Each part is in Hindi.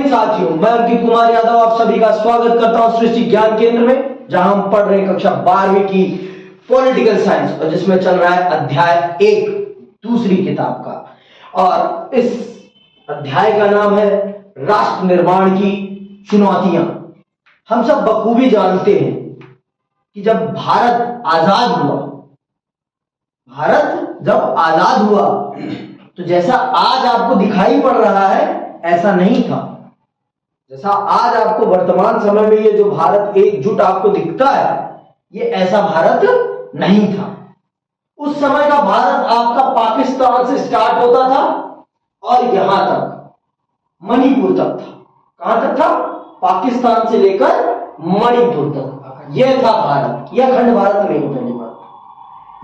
साथियों, मैं अंकित कुमार यादव आप सभी का स्वागत करता हूं सृष्टि ज्ञान केंद्र में, जहां हम पढ़ रहे हैं कक्षा 12वीं की पॉलिटिकल साइंस और जिसमें चल रहा है अध्याय 1 दूसरी किताब का। और इस अध्याय का नाम है राष्ट्र निर्माण की चुनौतियां। हम सब बखूबी जानते हैं कि जब भारत जब आजाद हुआ तो जैसा आज आपको दिखाई पड़ रहा है ऐसा नहीं था। जैसा आज आपको वर्तमान समय में ये जो भारत एकजुट आपको दिखता है, ये ऐसा भारत नहीं था। उस समय का भारत आपका पाकिस्तान से स्टार्ट होता था और यहां तक मणिपुर तक था। कहां तक था? पाकिस्तान से लेकर मणिपुर तक यह था भारत। यह अखंड भारत नहीं पहली बात,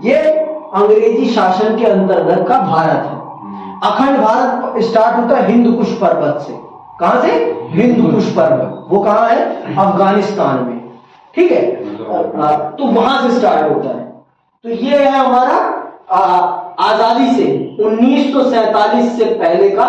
यह अंग्रेजी शासन के अंतर्गत का भारत है। अखंड भारत स्टार्ट होता है हिंदू कुश पर्वत से। कहां से? हिंदू कुश पर्वत। वो कहां है? अफगानिस्तान में। ठीक है, तो वहां से स्टार्ट होता है। तो ये है हमारा आजादी से 1947 से पहले का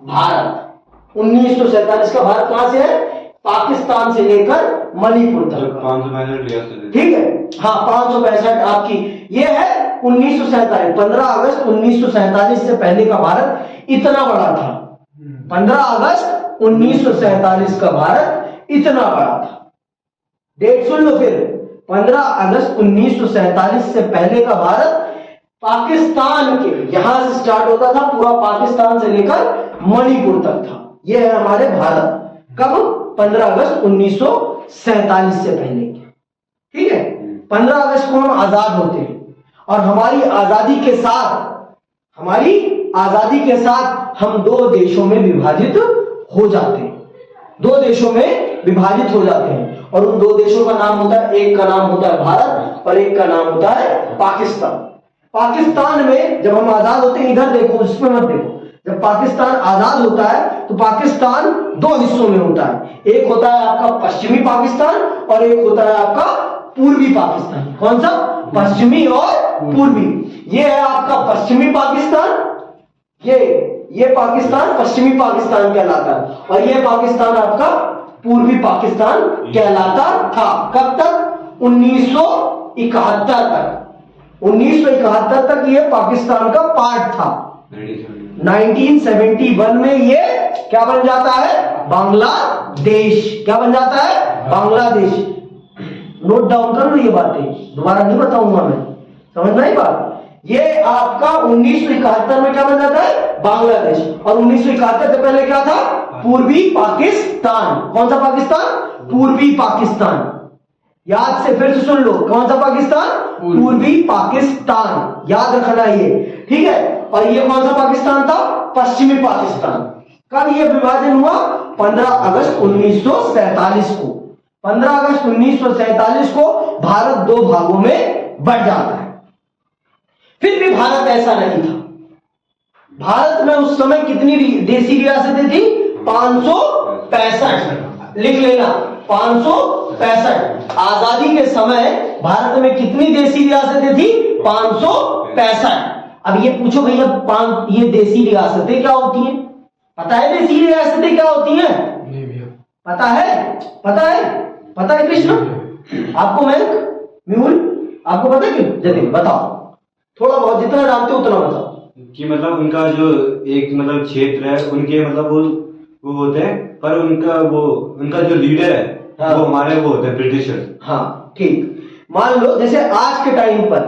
भारत। 1947 का भारत कहां से है? पाकिस्तान से लेकर मणिपुर तक। 565 ठीक है, हाँ 565 आपकी ये है 1947। 15 अगस्त 1947 से पहले का भारत इतना बड़ा था। 15 अगस्त 1947 का भारत इतना बड़ा था। डेट सुन लो फिर, 15 अगस्त 1947 से पहले का भारत पाकिस्तान के यहां से स्टार्ट होता था, पूरा पाकिस्तान से लेकर मणिपुर तक था। यह है हमारे भारत। कब? 15 अगस्त 1947 से पहले। ठीक है, 15 अगस्त को हम आजाद होते हैं और हमारी आजादी के साथ हम दो देशों में विभाजित हो जाते हैं। दो देशों में विभाजित हो जाते हैं और उन दो देशों का नाम होता है, एक का नाम होता है भारत और एक का नाम होता है पाकिस्तान। पाकिस्तान में जब हम आजाद होते हैं, इधर देखो, उसमें मत देखो, जब पाकिस्तान आजाद होता है तो पाकिस्तान दो हिस्सों में होता है। एक होता है आपका पश्चिमी पाकिस्तान और एक होता है आपका पूर्वी पाकिस्तान। कौन सा? पश्चिमी और पूर्वी। ये है आपका पश्चिमी पाकिस्तान, ये पाकिस्तान पश्चिमी पाकिस्तान कहलाता है और ये पाकिस्तान आपका पूर्वी पाकिस्तान कहलाता था। कब तक? 1971 तक। 1971 तक ये पाकिस्तान का पार्ट था। 1971 में ये क्या बन जाता है? बांग्लादेश। क्या बन जाता है? बांग्लादेश। नोट डाउन कर लो ये बातें, दोबारा नहीं बताऊंगा मैं, समझ में आई बात? ये आपका 1971 में क्या बन जाता है? बांग्लादेश। और 1971 से पहले क्या था? पूर्वी पाकिस्तान। कौन सा पाकिस्तान? पूर्वी पाकिस्तान। याद से फिर से सुन लो, कौन सा पाकिस्तान? पूर्वी पाकिस्तान। याद रखना ये, ठीक है। और ये कौन सा पाकिस्तान था? पश्चिमी पाकिस्तान। कब ये विभाजन हुआ? 15 अगस्त 1947 को। 15 अगस्त 1947 को भारत दो भागों में बंट जाता है। फिर भी भारत ऐसा नहीं था। भारत में उस समय कितनी देसी रियासतें थी? 565। लिख लेना, 565। आजादी के समय भारत में कितनी देसी रियासतें थी? 565। अब ये पूछो भैया, ये देसी रियासतें क्या होती हैं? पता है देसी रियासतें क्या होती हैं? नहीं भैया। पता है? पता है कृष्ण? आपको म्यूल आपको पता है? क्यों जतिन बताओ, थोड़ा बहुत जितना जानते हो उतना बताओ। कि मतलब उनका जो एक मतलब क्षेत्र है, उनके मतलब वो होते हैं, पर उनका जो लीडर है, हाँ, वो हमारे वो होते हैं ब्रिटिशर्स। हाँ ठीक, मान लो जैसे आज के टाइम पर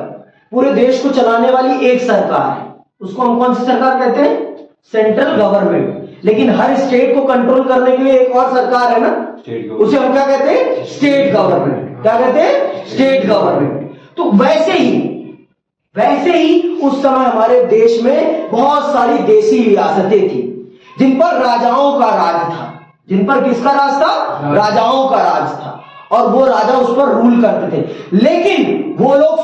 पूरे देश को चलाने वाली एक सरकार है, उसको हम कौन सी सरकार कहते हैं? Central government. लेकिन हर स्टेट को कंट्रोल करने के लिए एक और सरकार है ना, उसे हम क्या कहते हैं? State government. क्या कहते हैं? State government. तो वैसे ही उस समय हमारे देश में बहुत सारी देसी रियासतें थी जिन पर राजाओं का राज था। जिन पर किसका राज था? राजाओं का राज था और वो राजा उस पर रूल करते थे। लेकिन वो लोग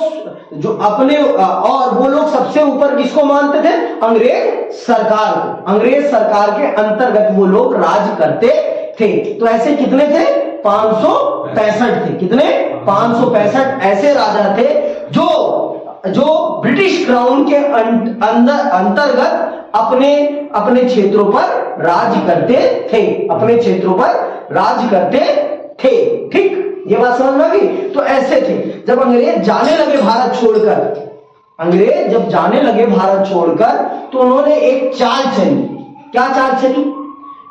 जो वो लोग सबसे ऊपर किसको मानते थे? अंग्रेज सरकार को। अंग्रेज सरकार के अंतर्गत वो लोग राज करते थे। तो ऐसे कितने थे? 565 थे। कितने? 565 ऐसे राजा थे जो ब्रिटिश क्राउन के अंतर्गत अपने क्षेत्रों पर राज्य करते थे, अपने क्षेत्रों पर राज्य करते थे। ठीक, ये बात समझ में आ गई। तो ऐसे थे। जब अंग्रेज जाने लगे भारत छोड़कर, अंग्रेज जब जाने लगे भारत छोड़कर, तो उन्होंने एक चाल चली। क्या चाल चली?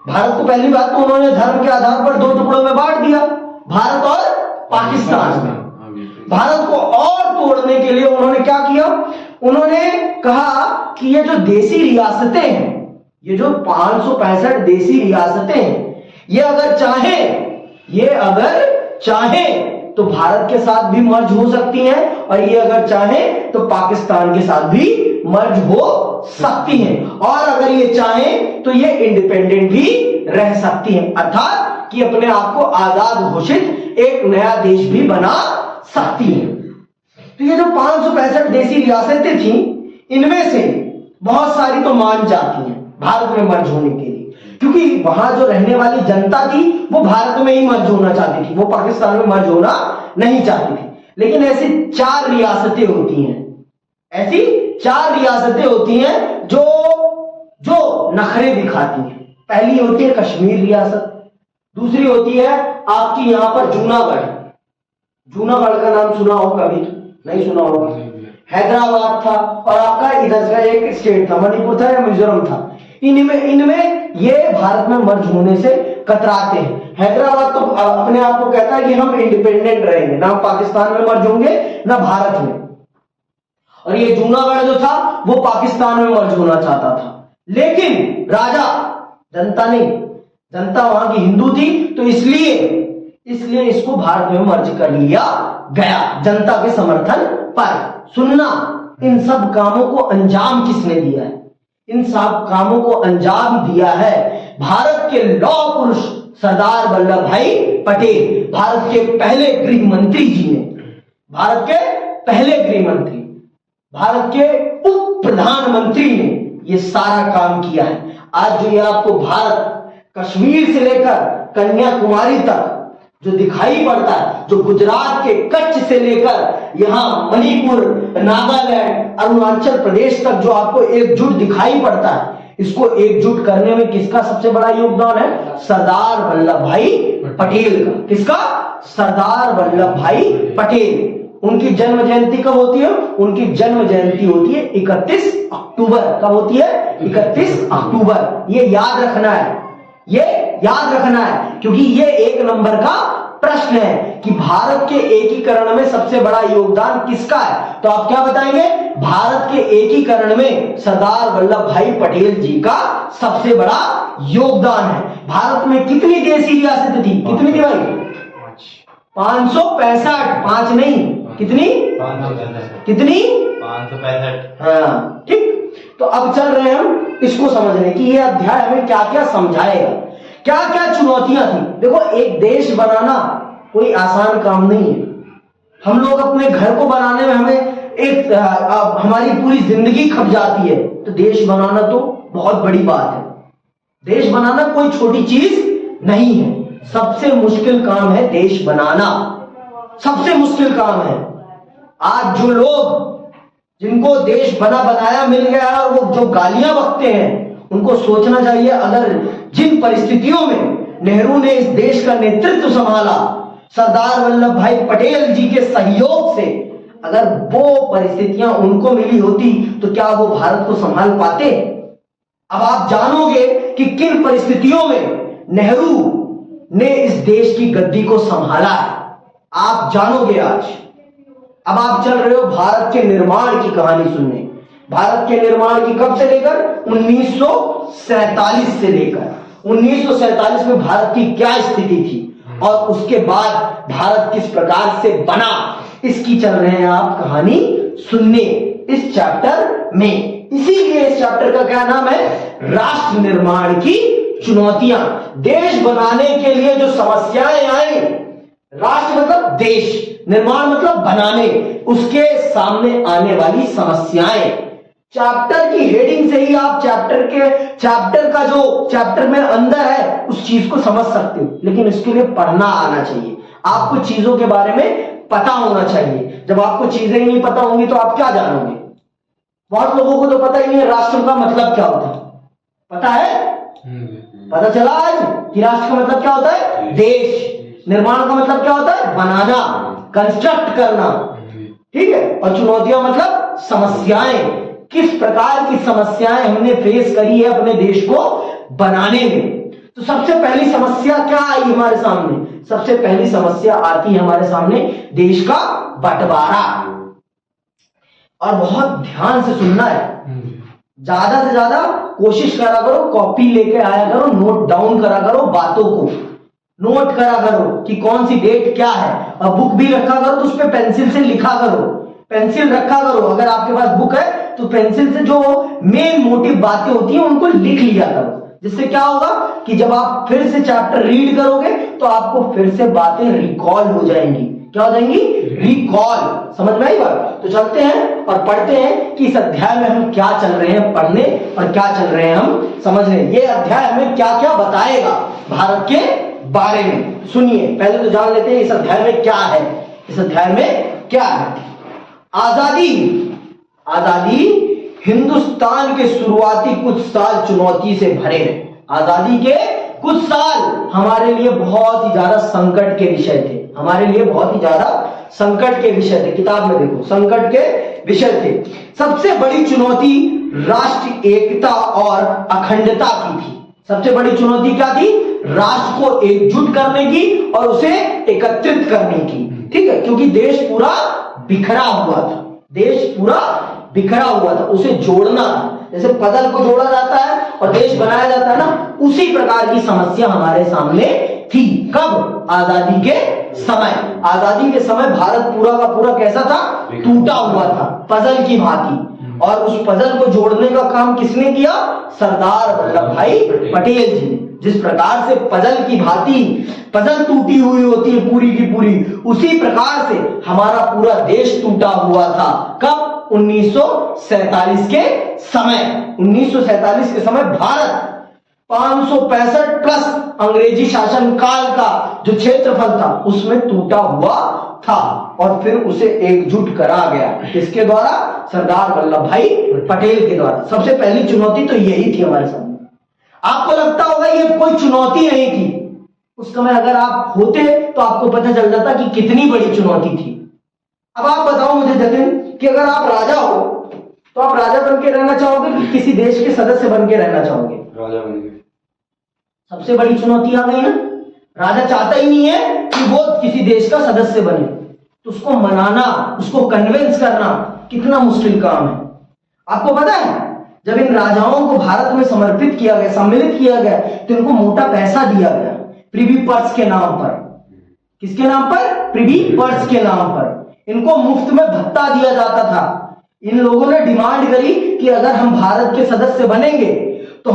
भारत को पहली बात तो उन्होंने धर्म के आधार पर दो टुकड़ों में बांट दिया, भारत और पाकिस्तान में। भारत को और तोड़ने के लिए उन्होंने क्या किया? उन्होंने कहा कि ये जो देसी रियासतें हैं, ये जो 565 देसी रियासतें हैं, ये अगर चाहें तो भारत के साथ भी मर्ज हो सकती हैं, और ये अगर चाहें तो पाकिस्तान के साथ भी मर्ज हो सकती हैं, और अगर ये चाहें तो ये इंडिपेंडेंट भी रह सकती हैं, अर्थात कि अपने आप को आजाद घोषित एक नया देश भी बना सकती हैं। तो ये जो 565 देसी रियासतें थी, इनमें से बहुत सारी तो मान जाती हैं भारत में मर्ज होने के लिए, क्योंकि वहां जो रहने वाली जनता थी वो भारत में ही मर्ज होना चाहती थी, वो पाकिस्तान में मर्ज होना नहीं चाहती थी। लेकिन ऐसी 4 रियासतें होती हैं, ऐसी 4 रियासतें होती हैं जो नखरे दिखाती हैं। पहली होती है कश्मीर रियासत, दूसरी होती है आपकी यहां पर जूनागढ़। जूनागढ़ का नाम सुना हो कभी? नहीं सुना होगा। हैदराबाद था, और आपका इधर का एक स्टेट था, मणिपुर था या मिजोरम था। इनमें ये भारत में मर्ज होने से कतराते हैं। हैदराबाद तो अपने आप को कहता है कि हम इंडिपेंडेंट रहेंगे, ना पाकिस्तान में मर्ज होंगे ना भारत में। और ये जूनागढ़ जो था वो पाकिस्तान में मर्ज होना चाहता था, लेकिन राजा, जनता नहीं, जनता वहां की हिंदू थी, तो इसलिए इसको भारत में मर्ज कर लिया गया, जनता के समर्थन पर। सुनना, इन सब कामों को अंजाम किसने दिया है? इन सब कामों को अंजाम दिया है भारत के लौह पुरुष सरदार वल्लभ भाई पटेल, भारत के पहले गृह मंत्री जी ने, भारत के पहले गृह मंत्री, भारत के उप प्रधानमंत्री ने ये सारा काम किया है। आज जो ये आपको भारत कश्मीर से लेकर कन्याकुमारी तक जो दिखाई पड़ता है, जो गुजरात के कच्छ से लेकर यहां मणिपुर, नागालैंड, अरुणाचल प्रदेश तक जो आपको एकजुट दिखाई पड़ता है, इसको एकजुट करने में किसका सबसे बड़ा योगदान है? सरदार वल्लभ भाई पटेल का। किसका? सरदार वल्लभ भाई पटेल। उनकी जन्म जयंती कब होती है? उनकी जन्म जयंती होती है 31 अक्टूबर। कब होती है? 31 अक्टूबर। ये याद रखना है, ये याद रखना है, क्योंकि ये एक नंबर का प्रश्न है कि भारत के एकीकरण में सबसे बड़ा योगदान किसका है? तो आप क्या बताएंगे? भारत के एकीकरण में सरदार वल्लभ भाई पटेल जी का सबसे बड़ा योगदान है। भारत में कितनी देसी रियासतें थी? कितनी थी भाई? 565। 5 नहीं, कितनी? 565। हाँ, ठीक। तो अब चल रहे हैं हम इसको समझने की ये अध्याय हमें क्या क्या समझाएगा, क्या क्या चुनौतियां थी। देखो, एक देश बनाना कोई आसान काम नहीं है। हम लोग अपने घर को बनाने में हमें हमारी पूरी जिंदगी खप जाती है, तो देश बनाना तो बहुत बड़ी बात है। देश बनाना कोई छोटी चीज नहीं है। सबसे मुश्किल काम है देश बनाना, सबसे मुश्किल काम है। आज जो लोग, जिनको देश बना बनाया मिल गया है और वो जो गालियां बकते हैं, उनको सोचना चाहिए, अगर जिन परिस्थितियों में नेहरू ने इस देश का नेतृत्व संभाला, सरदार वल्लभ भाई पटेल जी के सहयोग से, अगर वो परिस्थितियां उनको मिली होती तो क्या वो भारत को संभाल पाते? अब आप जानोगे कि किन परिस्थितियों में नेहरू ने इस देश की गद्दी को संभाला है, आप जानोगे आज। अब आप चल रहे हो भारत के निर्माण की कहानी सुनने। भारत के निर्माण की कब से लेकर? 1947 से लेकर। 1947 में भारत की क्या स्थिति थी और उसके बाद भारत किस प्रकार से बना, इसकी चल रहे हैं आप कहानी सुनने इस चैप्टर में। इसीलिए इस चैप्टर का क्या नाम है? राष्ट्र निर्माण की चुनौतियां। देश बनाने के लिए जो समस्याएं आई, राष्ट्र मतलब देश, निर्माण मतलब बनाने, उसके सामने आने वाली समस्याएं। चैप्टर की हेडिंग से ही आप चैप्टर का जो चैप्टर में अंदर है उस चीज को समझ सकते हो, लेकिन इसके लिए पढ़ना आना चाहिए। आपको चीजों के बारे में पता होना चाहिए। जब आपको चीजें ही नहीं पता होंगी तो आप क्या जानोगे? बहुत लोगों को तो पता ही नहीं है राष्ट्र का मतलब क्या होता है। पता है? पता चला आज कि राष्ट्र का मतलब क्या होता है? देश। निर्माण का मतलब क्या होता है? बनाना, कंस्ट्रक्ट करना। ठीक है। और चुनौतियां मतलब समस्याएं, किस प्रकार की समस्याएं हमने फेस करी है अपने देश को बनाने में। तो सबसे पहली समस्या क्या आई हमारे सामने? सबसे पहली समस्या आती है हमारे सामने देश का बंटवारा। और बहुत ध्यान से सुनना है, ज्यादा से ज्यादा कोशिश करा करो, कॉपी लेके आया करो, नोट डाउन करा करो, बातों को नोट करा करो कि कौन सी डेट क्या है। और बुक भी रखा करो तो उस पर पेंसिल से लिखा करो, पेंसिल रखा करो। अगर आपके पास बुक है तो पेंसिल से जो मेन मोटिव बातें होती हैं उनको लिख लिया करो। जिससे क्या होगा कि जब आप फिर से चैप्टर रीड करोगे तो आपको फिर से बातें रिकॉल हो जाएंगी। क्या हो जाएंगी? रिकॉल। समझ में आई बात? तो चलते हैं और पढ़ते हैं कि इस अध्याय में हम क्या चल रहे हैं पढ़ने और क्या चल रहे हैं हम समझने। ये अध्याय हमें क्या क्या बताएगा भारत के बारे में। सुनिए, पहले तो जान लेते हैं इस अध्याय में क्या है। इस अध्याय में क्या है? आजादी। आजादी हिंदुस्तान के शुरुआती कुछ साल चुनौती से भरे हैं। आजादी के कुछ साल हमारे लिए बहुत ही ज्यादा संकट के विषय थे। हमारे लिए बहुत ही ज्यादा संकट के विषय थे। किताब में देखो, संकट के विषय थे। सबसे बड़ी चुनौती राष्ट्र एकता और अखंडता की थी। सबसे बड़ी चुनौती क्या थी? राष्ट्र को एकजुट करने की और उसे एकत्रित करने की। ठीक है, क्योंकि देश पूरा बिखरा हुआ था। देश पूरा बिखरा हुआ था, उसे जोड़ना था। जैसे पजल को जोड़ा जाता है और देश बनाया जाता है ना, उसी प्रकार की समस्या हमारे सामने थी। कब? आजादी के समय। आजादी के समय भारत पूरा का पूरा कैसा था? टूटा हुआ था, पजल की भांति। और उस पजल को जोड़ने का काम किसने किया? सरदार वल्लभ भाई पटेल जी ने। जिस प्रकार से पजल की भांति पजल टूटी हुई होती है पूरी की पूरी, उसी प्रकार से हमारा पूरा देश टूटा हुआ था। कब? 1947 के समय। 1947 के समय भारत 565 प्लस अंग्रेजी शासन काल का जो क्षेत्रफल था उसमें टूटा हुआ था और फिर उसे एकजुट करा गया। किसके द्वारा? सरदार वल्लभ भाई पटेल के द्वारा। सबसे पहली चुनौती तो यही थी हमारे सामने। आपको लगता होगा ये कोई चुनौती नहीं थी, उस समय अगर आप होते तो आपको पता चल जाता कि कितनी बड़ी चुनौती थी। अब आप बताओ मुझे जतिन कि अगर आप राजा हो तो आप राजा बन के रहना चाहोगे कि किसी देश के सदस्य बन के रहना चाहोगे? राजा बन के। सबसे बड़ी चुनौती आ गई ना। राजा चाहता ही नहीं है कि वो किसी देश का सदस्य बने, तो उसको मनाना, उसको कन्विंस करना कितना मुश्किल काम है। आपको पता है जब इन राजाओं को भारत में समर्पित किया गया, सम्मिलित किया गया, तो इनको मोटा पैसा दिया गया प्रिवी पर्स के नाम पर। किसके नाम पर? प्रिवी पर्स के नाम पर। इनको मुफ्त में भत्ता दिया जाता था। इन लोगों ने डिमांड करी कि अगर हम भारत के सदस्य बनेंगे तो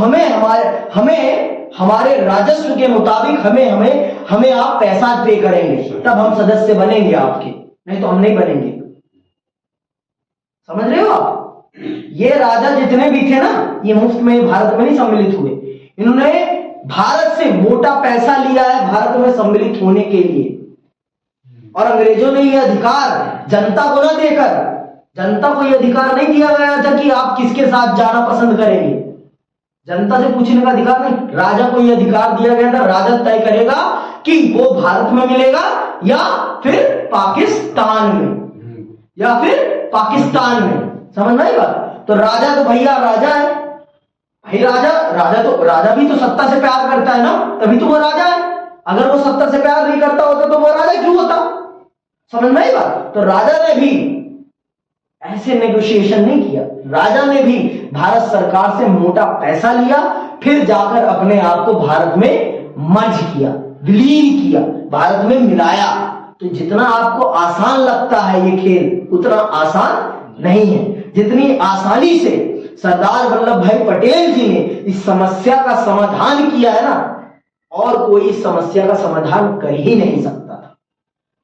हमारे राजस्व के मुताबिक हमें आप पैसा पे करेंगे, तब हम सदस्य बनेंगे आपके, नहीं तो हम नहीं बनेंगे। समझ रहे हो आप? ये राजा जितने भी थे ना, ये मुफ्त में भारत में नहीं सम्मिलित हुए। इन्होंने भारत से मोटा पैसा लिया है भारत में सम्मिलित होने के लिए। और अंग्रेजों ने यह अधिकार जनता को न देकर, जनता को यह अधिकार नहीं दिया गया था कि आप किसके साथ जाना पसंद करेंगे। जनता से पूछने का अधिकार नहीं, राजा को यह अधिकार दिया गया था। राजा तय करेगा कि वो भारत में मिलेगा या फिर पाकिस्तान में, या फिर पाकिस्तान में। समझ में आई बात? तो राजा तो भैया राजा है भाई। राजा भी तो सत्ता से प्यार करता है ना, तभी तो वो राजा है। अगर वो सत्ता से प्यार नहीं करता होता तो वो राजा क्यों होता? समझ में आई बात? तो राजा ने भी ऐसे नेगोशिएशन नहीं किया। राजा ने भी भारत सरकार से मोटा पैसा लिया, फिर जाकर अपने आप को भारत में मर्ज किया, विलीन किया, भारत में मिलाया। तो जितना आपको आसान लगता है ये खेल, उतना आसान नहीं है। जितनी आसानी से सरदार वल्लभ भाई पटेल जी ने इस समस्या का समाधान किया है ना, और कोई इस समस्या का समाधान कर ही नहीं सकता था।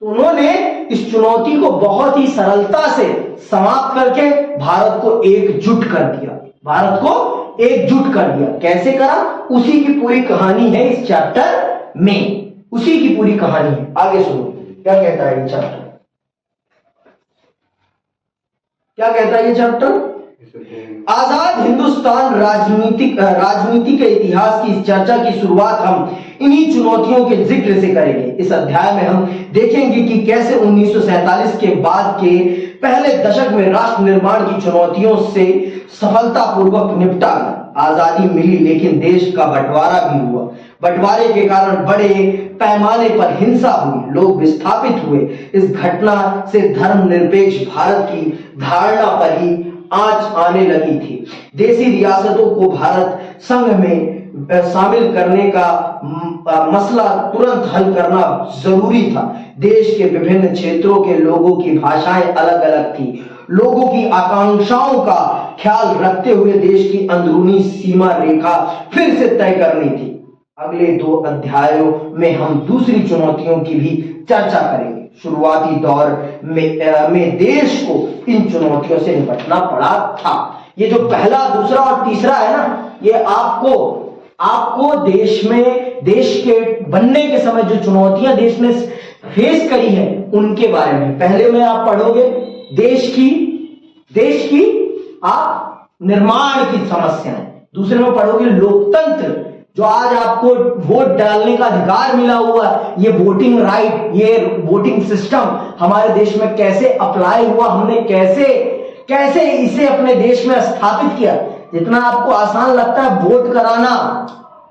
तो उन्होंने इस चुनौती को बहुत ही सरलता से समाप्त करके भारत को एकजुट कर दिया। भारत को एकजुट कर दिया। कैसे करा? उसी की पूरी कहानी है इस चैप्टर में, उसी की पूरी कहानी है। आगे सुनो क्या कहता है ये चैप्टर। क्या कहता है ये चैप्टर? आजाद हिंदुस्तान राजनीति के इतिहास की इस चर्चा की शुरुआत हम इन्हीं चुनौतियों के जिक्र से करेंगे। इस अध्याय में हम देखेंगे कि कैसे 1947 के बाद के पहले दशक में राष्ट्र निर्माण की चुनौतियों से सफलतापूर्वक निपटा गया। आजादी मिली लेकिन देश का बंटवारा भी हुआ। बंटवारे के कारण बड़े पैमाने पर हिंसा हुई, लोग विस्थापित हुए। इस घटना से धर्मनिरपेक्ष भारत की धारणा पर ही आंच आने लगी थी। देशी रियासतों को भारत संघ में शामिल करने का मसला तुरंत हल करना जरूरी था। देश के विभिन्न क्षेत्रों के लोगों की भाषाएं अलग अलग थी। लोगों की आकांक्षाओं का ख्याल रखते हुए देश की अंदरूनी सीमा रेखा फिर से तय करनी थी। अगले 2 अध्यायों में हम दूसरी चुनौतियों की भी चर्चा करेंगे। शुरुआती दौर में देश को इन चुनौतियों से निपटना पड़ा था। ये जो पहला, दूसरा और तीसरा है ना, ये आपको देश के बनने के समय जो चुनौतियां देश ने फेस करी है उनके बारे में पहले में आप पढ़ोगे। देश की आप निर्माण की समस्याएं, दूसरे में पढ़ोगे लोकतंत्र, जो आज आपको वोट डालने का अधिकार मिला हुआ है, ये वोटिंग राइट, ये वोटिंग सिस्टम हमारे देश में कैसे अप्लाई हुआ, हमने कैसे इसे अपने देश में स्थापित किया। जितना आपको आसान लगता है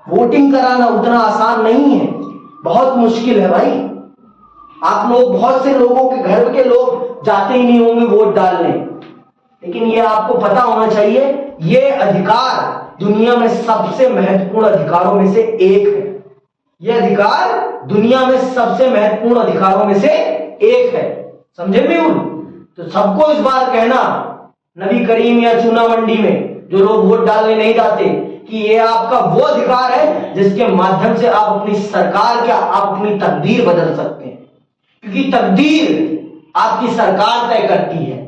वोटिंग कराना उतना आसान नहीं है, बहुत मुश्किल है भाई। आप लोग, बहुत से लोगों के घर के लोग जाते ही नहीं होंगे वोट डालने, लेकिन ये आपको पता होना चाहिए, ये अधिकार दुनिया में सबसे महत्वपूर्ण अधिकारों में से एक है। यह अधिकार दुनिया में सबसे महत्वपूर्ण अधिकारों में से एक है, समझे मेहुल? तो सबको इस बार कहना, नबी करीम या चूना मंडी में जो लोग वोट डालने नहीं जाते, कि ये आपका वो अधिकार है जिसके माध्यम से आप अपनी सरकार क्या, आप अपनी तकदीर बदल सकते हैं। क्योंकि तकदीर आपकी सरकार तय करती है।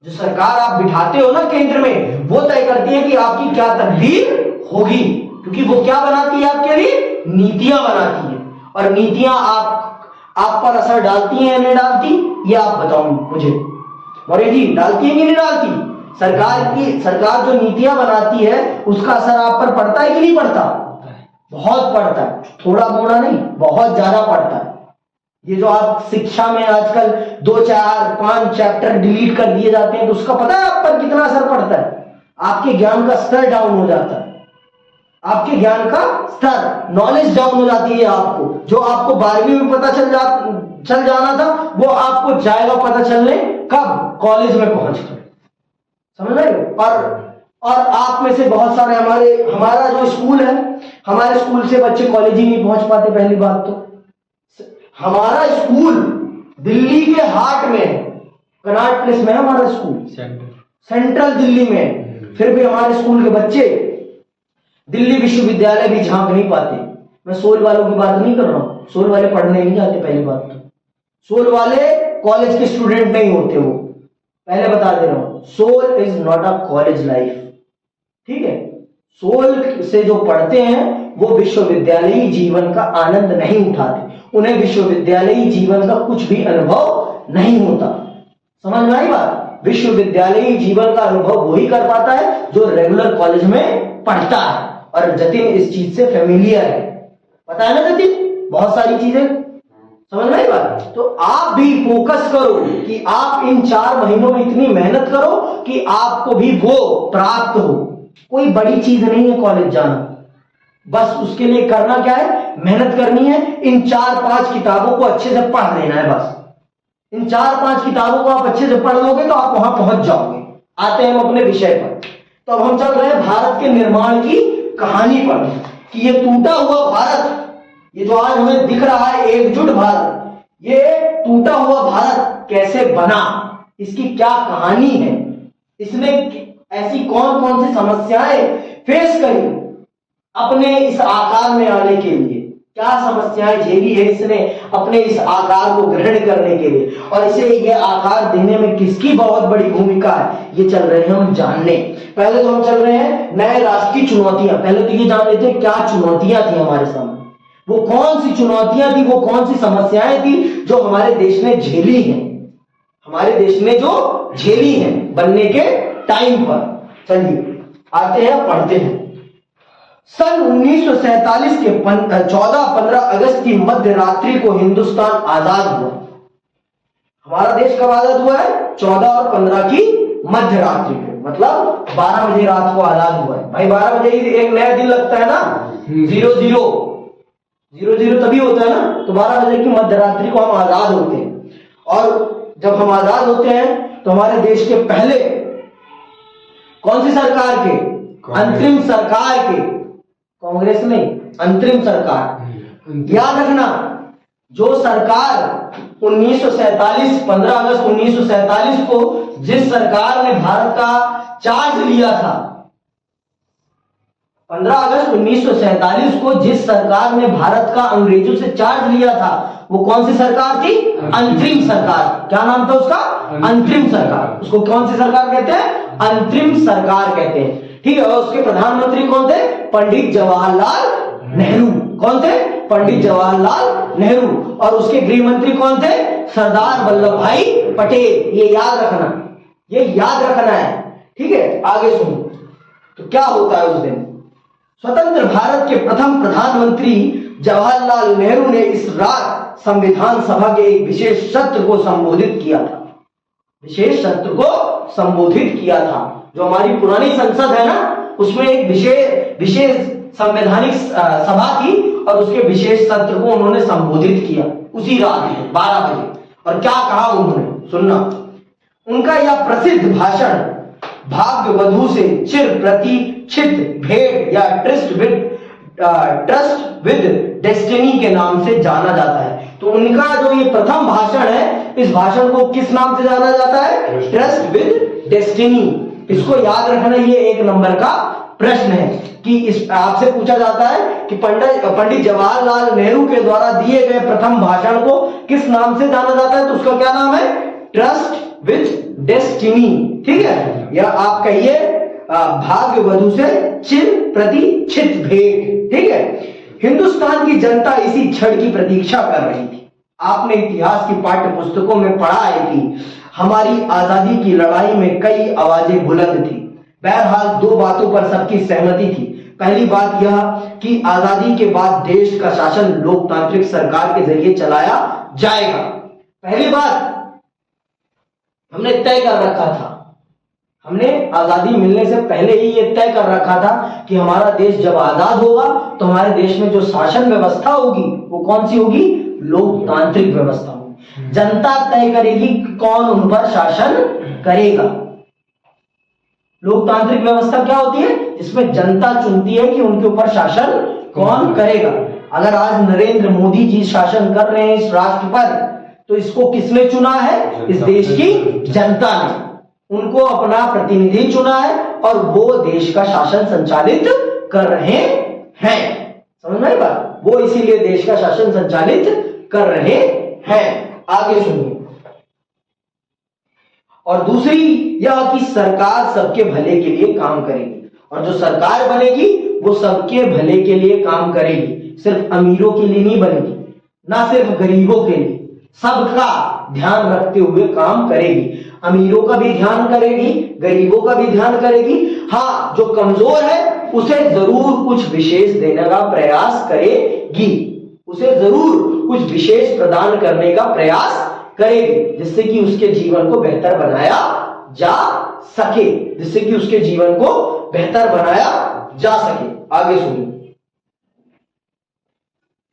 जो सरकार आप बिठाते हो ना केंद्र में, वो तय करती है कि आपकी क्या तकदीर होगी। क्योंकि वो क्या बनाती है आपके लिए? नीतियां बनाती है। और नीतियां आप पर असर डालती हैं या नहीं डालती, ये आप बताओ मुझे। मौर्य जी, डालती है कि नहीं डालती? सरकार जो नीतियां बनाती है उसका असर आप पर पड़ता है कि नहीं पड़ता? बहुत पड़ता है, थोड़ा मोड़ा नहीं, बहुत ज्यादा पड़ता है। ये जो आप शिक्षा में आजकल 2, 4, 5 चैप्टर डिलीट कर दिए जाते हैं, तो उसका पता है आप पर कितना असर पड़ता है? आपके ज्ञान का स्तर डाउन हो जाता है, आपके ज्ञान का स्तर, नॉलेज डाउन हो जाती है। आपको जो आपको 12वीं में पता चल जाना था, वो आपको जाएगा पता चलने कब? कॉलेज में पहुंचकर, समझ रहे हो? और आप में से बहुत सारे, हमारा जो स्कूल है, हमारे स्कूल से बच्चे कॉलेज ही नहीं पहुंच पाते। पहली बात तो हमारा स्कूल दिल्ली के हार्ट में है, कनॉट प्लेस में है हमारा स्कूल, सेंट्रल दिल्ली में। फिर भी हमारे स्कूल के बच्चे दिल्ली विश्वविद्यालय भी झांक नहीं पाते। मैं सोल वालों की बात नहीं कर रहा हूं, सोल वाले पढ़ने नहीं जाते। पहली बात तो सोल वाले कॉलेज के स्टूडेंट नहीं होते। वो पहले बता दे रहा हूं, soul is not a college life, ठीक है? सोल से जो पढ़ते हैं वो विश्वविद्यालयी जीवन का आनंद नहीं उठाते, उन्हें विश्वविद्यालयी जीवन का कुछ भी अनुभव नहीं होता। समझ में आई बात? विश्वविद्यालयी जीवन का अनुभव वही कर पाता है जो रेगुलर कॉलेज में पढ़ता है। और जतिन इस चीज से फेमिलियर है, पता है ना जतिन, बहुत सारी चीजें। समझ में आई बात? तो आप भी फोकस करो कि आप इन 4 महीनों में इतनी मेहनत करो कि आपको भी वो प्राप्त हो। कोई बड़ी चीज नहीं है कॉलेज जाना, बस उसके लिए करना क्या है? मेहनत करनी है। इन 4-5 किताबों को अच्छे से पढ़ लेना है बस। इन 4-5 किताबों को आप अच्छे से पढ़ लोगे तो आप वहां पहुंच जाओगे। आते हैं हम अपने विषय पर। तो अब हम चल रहे हैं भारत के निर्माण की कहानी पर, कि ये टूटा हुआ भारत, ये जो आज हमें दिख रहा है एकजुट भारत, ये टूटा हुआ भारत कैसे बना, इसकी क्या कहानी है, इसने ऐसी कौन कौन सी समस्याएं फेस करी अपने इस आकार में आने के लिए, क्या समस्याएं झेली है इसने अपने इस आकार को ग्रहण करने के लिए, और इसे ये आकार देने में किसकी बहुत बड़ी भूमिका है, ये चल रहे हैं हम जानने। पहले तो हम चल रहे हैं नए राष्ट्र की चुनौतियां। पहले तो ये जान लेते हैं क्या चुनौतियां थी हमारे सामने, वो कौन सी चुनौतियां थी, वो कौन सी समस्याएं थी जो हमारे देश ने झेली हैं, हमारे देश ने जो झेली हैं बनने के टाइम पर। चलिए आते हैं, पढ़ते हैं। सन 1947 के 14-15 अगस्त की मध्य रात्रि को हिंदुस्तान आजाद हुआ। हमारा देश कब आजाद हुआ है? 14 और 15 की मध्य रात्रि को, मतलब 12 बजे रात को आजाद हुआ है। भाई 12 बजे ही एक नया दिन लगता है ना, 00 तभी होता है ना। तो 12 बजे की मध्य रात्रि को हम आजाद होते हैं। और जब हम आजाद होते हैं तो हमारे देश के पहले कौन सी सरकार के? अंतरिम सरकार के, कांग्रेस नहीं, अंतरिम सरकार। याद रखना, जो सरकार 1947 15 अगस्त 1947 को जिस सरकार ने भारत का चार्ज लिया था, 15 अगस्त 1947 को जिस सरकार ने भारत का अंग्रेजों से चार्ज लिया था, वो कौन सी सरकार थी? अंतरिम सरकार। क्या नाम था उसका? अंतरिम सरकार। उसको कौन सी सरकार कहते हैं? अंतरिम सरकार कहते हैं। ठीक है। और उसके प्रधानमंत्री कौन थे? पंडित जवाहरलाल नेहरू। कौन थे? पंडित जवाहरलाल नेहरू। और उसके गृह मंत्री कौन थे? सरदार वल्लभ भाई पटेल। ये याद रखना, ये याद रखना है। ठीक है, आगे सुनो। तो क्या होता है उस दिन? स्वतंत्र भारत के प्रथम प्रधानमंत्री जवाहरलाल नेहरू ने इस रात संविधान सभा के एक विशेष सत्र को संबोधित किया था। विशेष सत्र को संबोधित किया था। जो हमारी पुरानी संसद है ना, उसमें एक विशेष संवैधानिक सभा थी और उसके विशेष सत्र को उन्होंने संबोधित किया उसी रात 12 बजे। और क्या कहा उन्होंने? सुनना। उनका यह प्रसिद्ध भाषण भाग्य वधु से चिर प्रतिक्षित भेंट या ट्रस्ट विद डेस्टिनी के नाम से जाना जाता है। तो उनका जो ये प्रथम भाषण है, इस भाषण को किस नाम से जाना जाता है? Trust with destiny. इसको याद रखना, ये 1 नंबर का प्रश्न है कि इस आपसे पूछा जाता है कि पंडित जवाहरलाल नेहरू के द्वारा दिए गए प्रथम भाषण को किस नाम से जाना जाता है? तो उसका क्या नाम है? Trust with destiny. ठीक है, या आप कहिए भाग्य वधु से चिर प्रतिक्षित भेंट। ठीक है। हिंदुस्तान की जनता इसी क्षण की प्रतीक्षा कर रही थी। आपने इतिहास की पाठ्य पुस्तकों में पढ़ा है कि हमारी आजादी की लड़ाई में कई आवाजें बुलंद थी। बहरहाल 2 बातों पर सबकी सहमति थी। पहली बात यह कि आजादी के बाद देश का शासन लोकतांत्रिक सरकार के जरिए चलाया जाएगा। पहली बात हमने तय कर रखा था, हमने आजादी मिलने से पहले ही ये तय कर रखा था कि हमारा देश जब आजाद होगा तो हमारे देश में जो शासन व्यवस्था होगी वो कौन सी होगी? लोकतांत्रिक व्यवस्था होगी। जनता तय करेगी कौन उन पर शासन करेगा। लोकतांत्रिक व्यवस्था क्या होती है? इसमें जनता चुनती है कि उनके ऊपर शासन कौन करेगा। अगर आज नरेंद्र मोदी जी शासन कर रहे हैं इस राष्ट्र पर, तो इसको किसने चुना है? इस देश की जनता ने उनको अपना प्रतिनिधि चुना है और वो देश का शासन संचालित कर रहे हैं। समझ में आई बात? वो इसीलिए देश का शासन संचालित कर रहे हैं। आगे सुनिए। और दूसरी यह कि सरकार सबके भले के लिए काम करेगी, और जो सरकार बनेगी वो सबके भले के लिए काम करेगी। सिर्फ अमीरों के लिए नहीं बनेगी, ना सिर्फ गरीबों के लिए, सबका ध्यान रखते हुए काम करेगी। अमीरों का भी ध्यान करेगी, गरीबों का भी ध्यान करेगी। हाँ, जो कमजोर है उसे जरूर कुछ विशेष देने का प्रयास करेगी, उसे जरूर कुछ विशेष प्रदान करने का प्रयास करेगी, जिससे कि उसके जीवन को बेहतर बनाया जा सके, जिससे कि उसके जीवन को बेहतर बनाया जा सके। आगे सुनिए।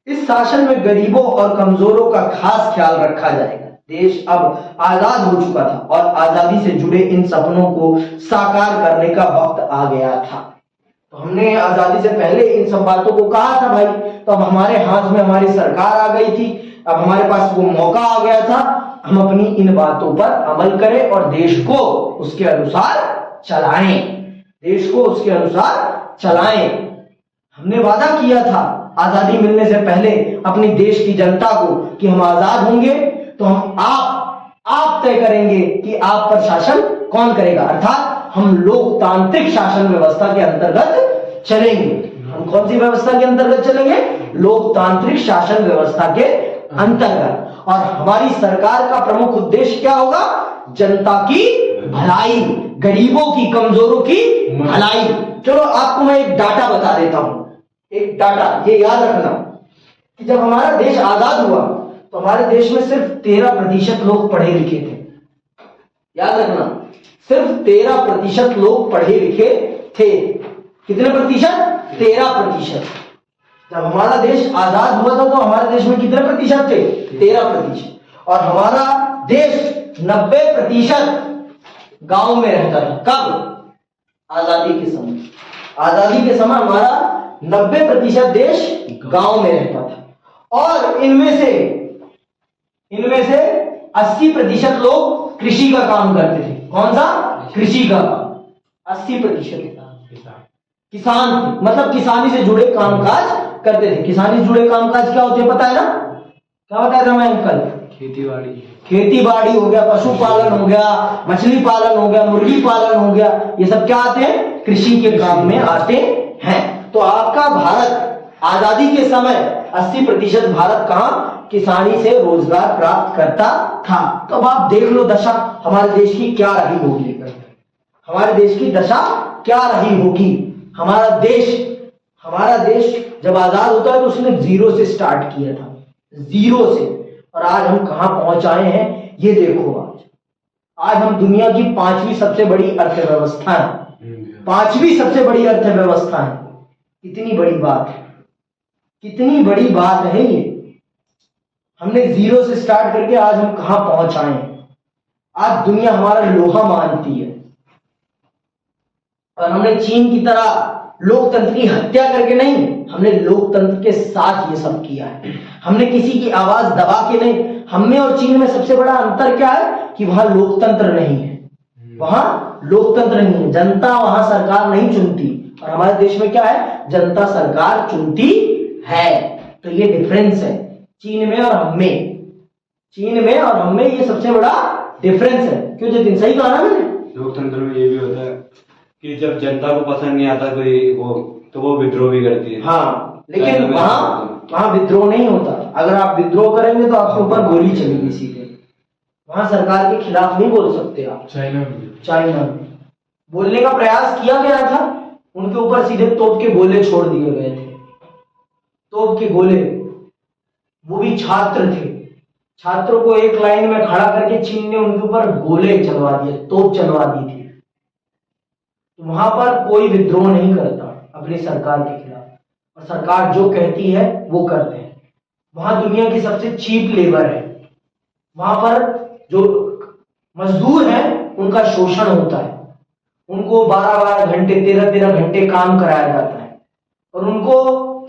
इस शासन में गरीबों और कमजोरों का खास ख्याल रखा जाएगा। देश अब आजाद हो चुका था और आजादी से जुड़े इन सपनों को साकार करने का वक्त आ गया था। तो हमने आजादी से पहले इन सब बातों को कहा था भाई, तो अब हमारे हाथ में हमारी सरकार आ गई थी, अब हमारे पास वो मौका आ गया था, हम अपनी इन बातों पर अमल करें और देश को उसके अनुसार चलाएं, देश को उसके अनुसार चलाएं। हमने वादा किया था आजादी मिलने से पहले अपनी देश की जनता को कि हम आजाद होंगे तो हम आप तय करेंगे कि आप पर शासन कौन करेगा, अर्थात हम लोकतांत्रिक शासन व्यवस्था के अंतर्गत चलेंगे। हम कौन सी व्यवस्था के अंतर्गत चलेंगे? लोकतांत्रिक शासन व्यवस्था के अंतर्गत। और हमारी सरकार का प्रमुख उद्देश्य क्या होगा? जनता की भलाई, गरीबों की, कमजोरों की भलाई। चलो आपको मैं एक डाटा बता देता हूं, एक डाटा ये याद रखना कि जब हमारा देश आजाद हुआ तो हमारे देश में सिर्फ 13% लोग पढ़े लिखे थे। याद रखना, सिर्फ 13% लोग पढ़े लिखे थे। कितने प्रतिशत? 13%। जब हमारा देश आजाद हुआ था तो हमारे देश में कितने प्रतिशत थे? 13%। और हमारा देश 90% गांव में रहता था। कब? आजादी के समय। आजादी के समय हमारा 90% देश गांव में रहता था और इनमें से 80% लोग कृषि का काम करते थे। कौन सा? कृषि का काम। 80% किसान थे, मतलब किसानी से जुड़े कामकाज करते थे। किसानी से जुड़े कामकाज क्या होते हैं पता है ना? क्या बताया था मैं कल? खेती बाड़ी हो गया, पशुपालन हो गया, मछली पालन हो गया, मुर्गी पालन हो गया, ये सब क्या आते हैं? कृषि के काम में आते हैं। तो आपका भारत आजादी के समय 80% भारत कहां? किसानी से रोजगार प्राप्त करता था। तो अब आप देख लो दशा हमारे देश की क्या रही होगी। हमारे देश की दशा क्या रही होगी। हमारा देश जब आजाद होता है तो उसने 0 से स्टार्ट किया था, 0 से, और आज हम कहां पहुंच आए हैं ये देखो। आज हम दुनिया की 5वीं सबसे बड़ी अर्थव्यवस्था है। 5वीं सबसे बड़ी अर्थव्यवस्था है। कितनी बड़ी बात है, कितनी बड़ी बात है ये। हमने 0 से स्टार्ट करके आज हम कहां पहुंच आए हैं। आज दुनिया हमारा लोहा मानती है और हमने चीन की तरह लोकतंत्र की हत्या करके नहीं, हमने लोकतंत्र के साथ ये सब किया है। हमने किसी की आवाज दबा के नहीं। हमें और चीन में सबसे बड़ा अंतर क्या है कि वहां लोकतंत्र नहीं है। वहां लोकतंत्र नहीं है, जनता वहां सरकार नहीं चुनती, और हमारे देश में क्या है? जनता सरकार चुनती है। तो ये डिफरेंस है चीन में और हम में। चीन में और हम में ये सबसे बड़ा डिफरेंस है। क्यों जतिन, सही कहा ना मैंने? लोकतंत्र में ये भी होता है कि जब जनता को पसंद नहीं आता कोई तो वो विद्रोह भी करती है। हाँ, लेकिन वहां विद्रोह नहीं होता। अगर आप विद्रोह करेंगे तो आपके ऊपर गोली चलेगी सीधे। वहां सरकार के खिलाफ नहीं बोल सकते आप। चाइना में बोलने का प्रयास किया गया था, उनके ऊपर सीधे तोप के गोले छोड़ दिए गए थे। तोप के गोले, वो भी छात्र थे। छात्रों को एक लाइन में खड़ा करके चीन ने उनके ऊपर गोले चलवा दिए, तोप चलवा दी थी। वहां पर कोई विद्रोह नहीं करता अपनी सरकार के खिलाफ, और सरकार जो कहती है वो करते हैं। वहां दुनिया की सबसे चीप लेबर है। वहां पर जो मजदूर हैं उनका शोषण होता है। उनको 12-12 घंटे, 13-13 घंटे काम कराया जाता है, और उनको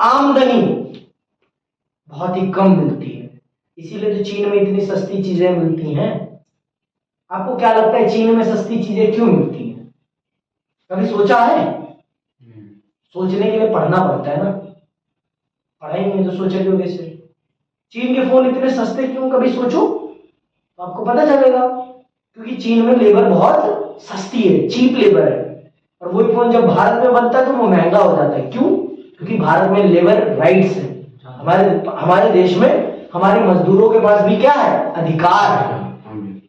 आमदनी बहुत ही कम मिलती है। इसीलिए तो चीन में इतनी सस्ती चीजें मिलती हैं। आपको क्या लगता है चीन में सस्ती चीजें क्यों मिलती हैं? कभी सोचा है? सोचने के लिए पढ़ना पड़ता है ना। पढ़ाई नहीं तो सोचेगे कैसे? चीन के फोन इतने सस्ते क्यों, कभी सोचो तो आपको पता चलेगा। क्योंकि चीन में लेबर बहुत सस्ती है, चीप लेबर है। और वही फोन जब भारत में बनता है तो वो महंगा हो जाता है। क्यों? क्योंकि भारत में लेबर राइट्स है। हमारे देश में हमारे मजदूरों के पास भी क्या है? अधिकार है।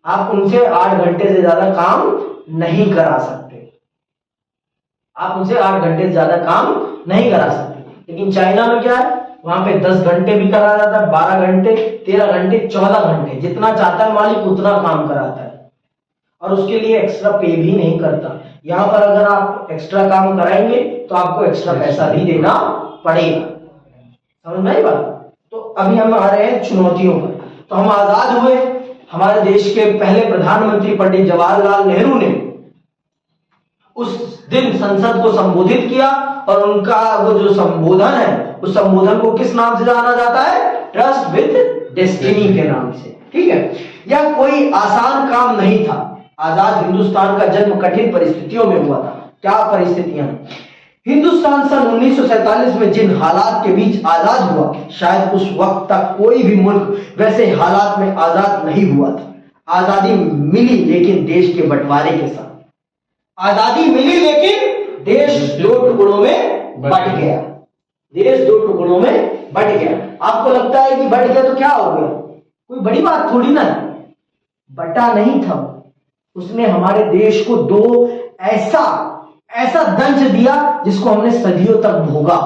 आप उनसे 8 घंटे से ज्यादा काम नहीं करा सकते। आप उनसे 8 घंटे से ज्यादा काम नहीं करा सकते। लेकिन चाइना में क्या है? वहां पे 10 घंटे भी करा जाता है, 12 घंटे, 13 घंटे, 14 घंटे, जितना चाहता है मालिक उतना काम कराता है, और उसके लिए एक्स्ट्रा पे भी नहीं करता। यहाँ पर अगर आप एक्स्ट्रा काम कराएंगे तो आपको एक्स्ट्रा पैसा भी देना पड़ेगा। समझ में आई बात? तो अभी हम आ रहे हैं चुनौतियों पर। तो हम आजाद हुए, हमारे देश के पहले प्रधानमंत्री पंडित जवाहरलाल नेहरू ने उस दिन संसद को संबोधित किया, और उनका वो जो संबोधन है, उस संबोधन को किस नाम से जाना जाता है? ट्रस्ट विद डेस्टिनी के नाम से। ठीक है, यह कोई आसान काम नहीं था। आजाद हिंदुस्तान का जन्म कठिन परिस्थितियों में हुआ था। क्या परिस्थितियां? हिंदुस्तान सन 1947 में जिन हालात के बीच आजाद हुआ, शायद उस वक्त तक कोई भी मुल्क वैसे हालात में आजाद नहीं हुआ था। आजादी मिली लेकिन देश के बंटवारे के साथ। आजादी मिली लेकिन देश 2 टुकड़ों में बंट गया। देश 2 टुकड़ों में बंट गया। आपको लगता है कि बंट गया तो क्या हो गया? कोई बड़ी बात थोड़ी ना है। बटा नहीं था, उसने हमारे देश को दो ऐसा ऐसा दंश दिया जिसको हमने सदियों तक भोगा।